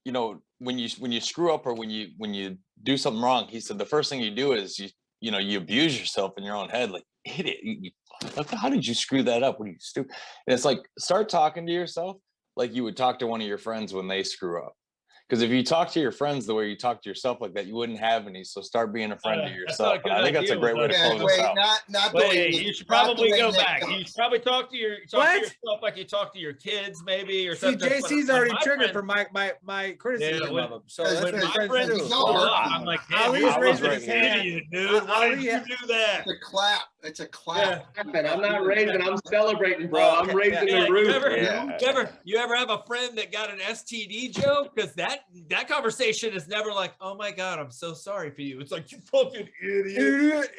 you know, when you screw up or when you do something wrong, he said the first thing you do is you abuse yourself in your own head, like idiot. How did you screw that up? What are you stupid? And it's like start talking to yourself like you would talk to one of your friends when they screw up. Because if you talk to your friends the way you talk to yourself like that, you wouldn't have any. So start being a friend to yourself. I think that's a great way to close this out. You should probably go back. You should probably talk to yourself like you talk to your kids, maybe, or something. JC's already triggered for my criticism of him. So that's what my friend do. I'm like, Ali's raising his hand, dude. Why did you do that? It's a clap. It's a clap. Yeah. I'm not raising. I'm celebrating, bro. I'm raising the roof. You ever have a friend that got an STD joke? Because that conversation is never like, oh my God, I'm so sorry for you. It's like, you fucking idiot.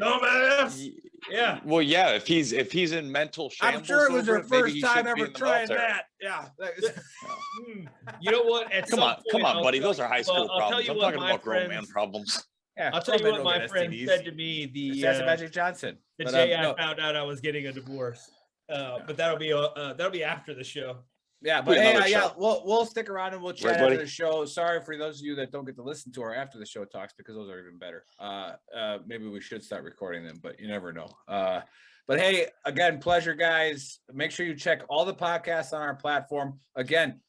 Dumbass. Yeah. Well, yeah. If he's in mental shambles, I'm sure it was her first time ever trying that. Yeah. You know what? Come on, buddy. Those are high school problems. I'm talking about grown man problems. Yeah, I'll tell you what my friend said to me. That's Magic Johnson. The day I found out I was getting a divorce. But that'll be after the show. Yeah, but we'll stick around and we'll chat after the show. Sorry for those of you that don't get to listen to our after the show talks, because those are even better. Maybe we should start recording them, but you never know. But hey, again, pleasure, guys. Make sure you check all the podcasts on our platform. Again,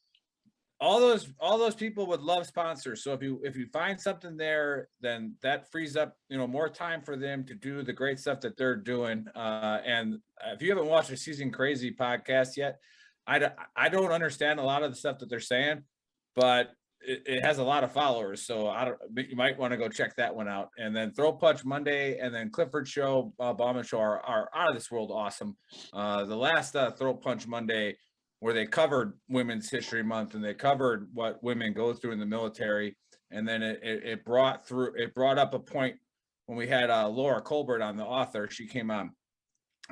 all those people would love sponsors. So if you find something there, then that frees up more time for them to do the great stuff that they're doing. And if you haven't watched the Season Crazy podcast yet, I don't understand a lot of the stuff that they're saying, but it has a lot of followers. So you might want to go check that one out. And then Throw Punch Monday and then Clifford Show, Bauman Show are out of this world awesome. The last Throw Punch Monday, where they covered Women's History Month and they covered what women go through in the military. And then it brought up a point when we had Laura Colbert on, the author. She came on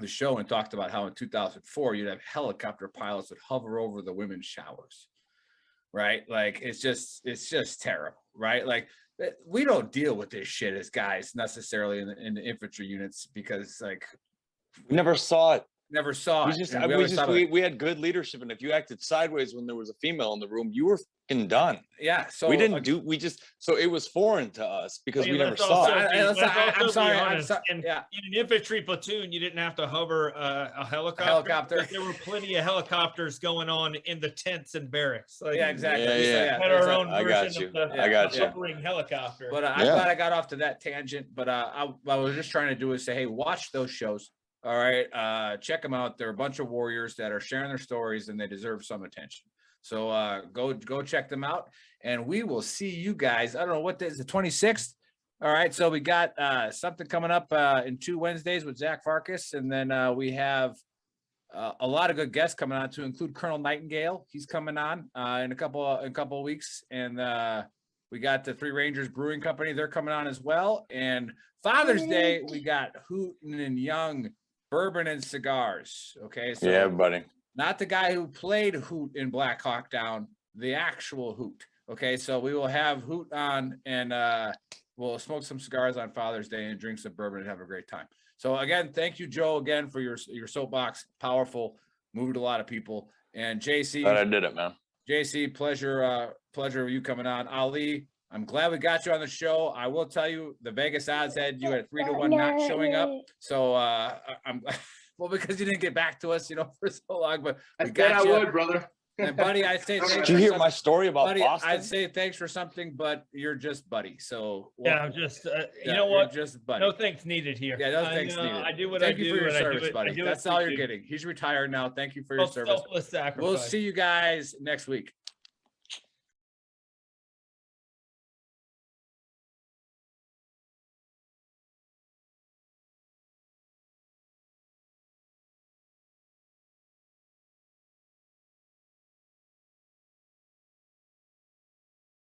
the show and talked about how in 2004 you'd have helicopter pilots that hover over the women's showers, right? Like it's just terrible, right? Like we don't deal with this shit as guys necessarily in the infantry units, because like we never saw it. Never saw it. We had good leadership, and if you acted sideways when there was a female in the room, you were fucking done. Yeah. So so it was foreign to us because we never saw it. I'm sorry. In an infantry platoon, you didn't have to hover a helicopter. There were plenty of helicopters going on in the tents and barracks. Yeah, exactly. Yeah. Had our own version of the you. hovering helicopter. But I'm glad I got off to that tangent. But I was just trying to do is say, hey, watch those shows. All right, check them out. They're a bunch of warriors that are sharing their stories, and they deserve some attention. So go check them out, and we will see you guys. I don't know what day is the 26th. All right, so we got something coming up in 2 Wednesdays with Zach Farkas, and then we have a lot of good guests coming on, to include Colonel Nightingale. He's coming on in a couple of weeks, and we got the Three Rangers Brewing Company. They're coming on as well. And Father's Day, we got Hooten and Young Bourbon and Cigars. Okay, so yeah, buddy. Not the guy who played Hoot in Black Hawk Down, the actual Hoot. Okay, so we will have Hoot on, and we'll smoke some cigars on Father's Day and drink some bourbon and have a great time. So again, thank you, Joe, again for your soapbox. Powerful, moved a lot of people. And JC, glad I did it, man. JC, pleasure of you coming on. Ali, I'm glad we got you on the show. I will tell you, the Vegas odds had you at 3-1 not showing up. So I'm well, because you didn't get back to us, for so long. But we got you. I would, brother. And buddy, I'd say did you hear my story about buddy, Boston? I'd say thanks for something, but you're just buddy. So I'm just you know what? Just buddy. No thanks needed here. Yeah, no thanks needed. I do what Thank I do. you for your service, buddy. I do That's all you're getting. He's retired now. Thank you for your service. Selfless sacrifice. We'll see you guys next week.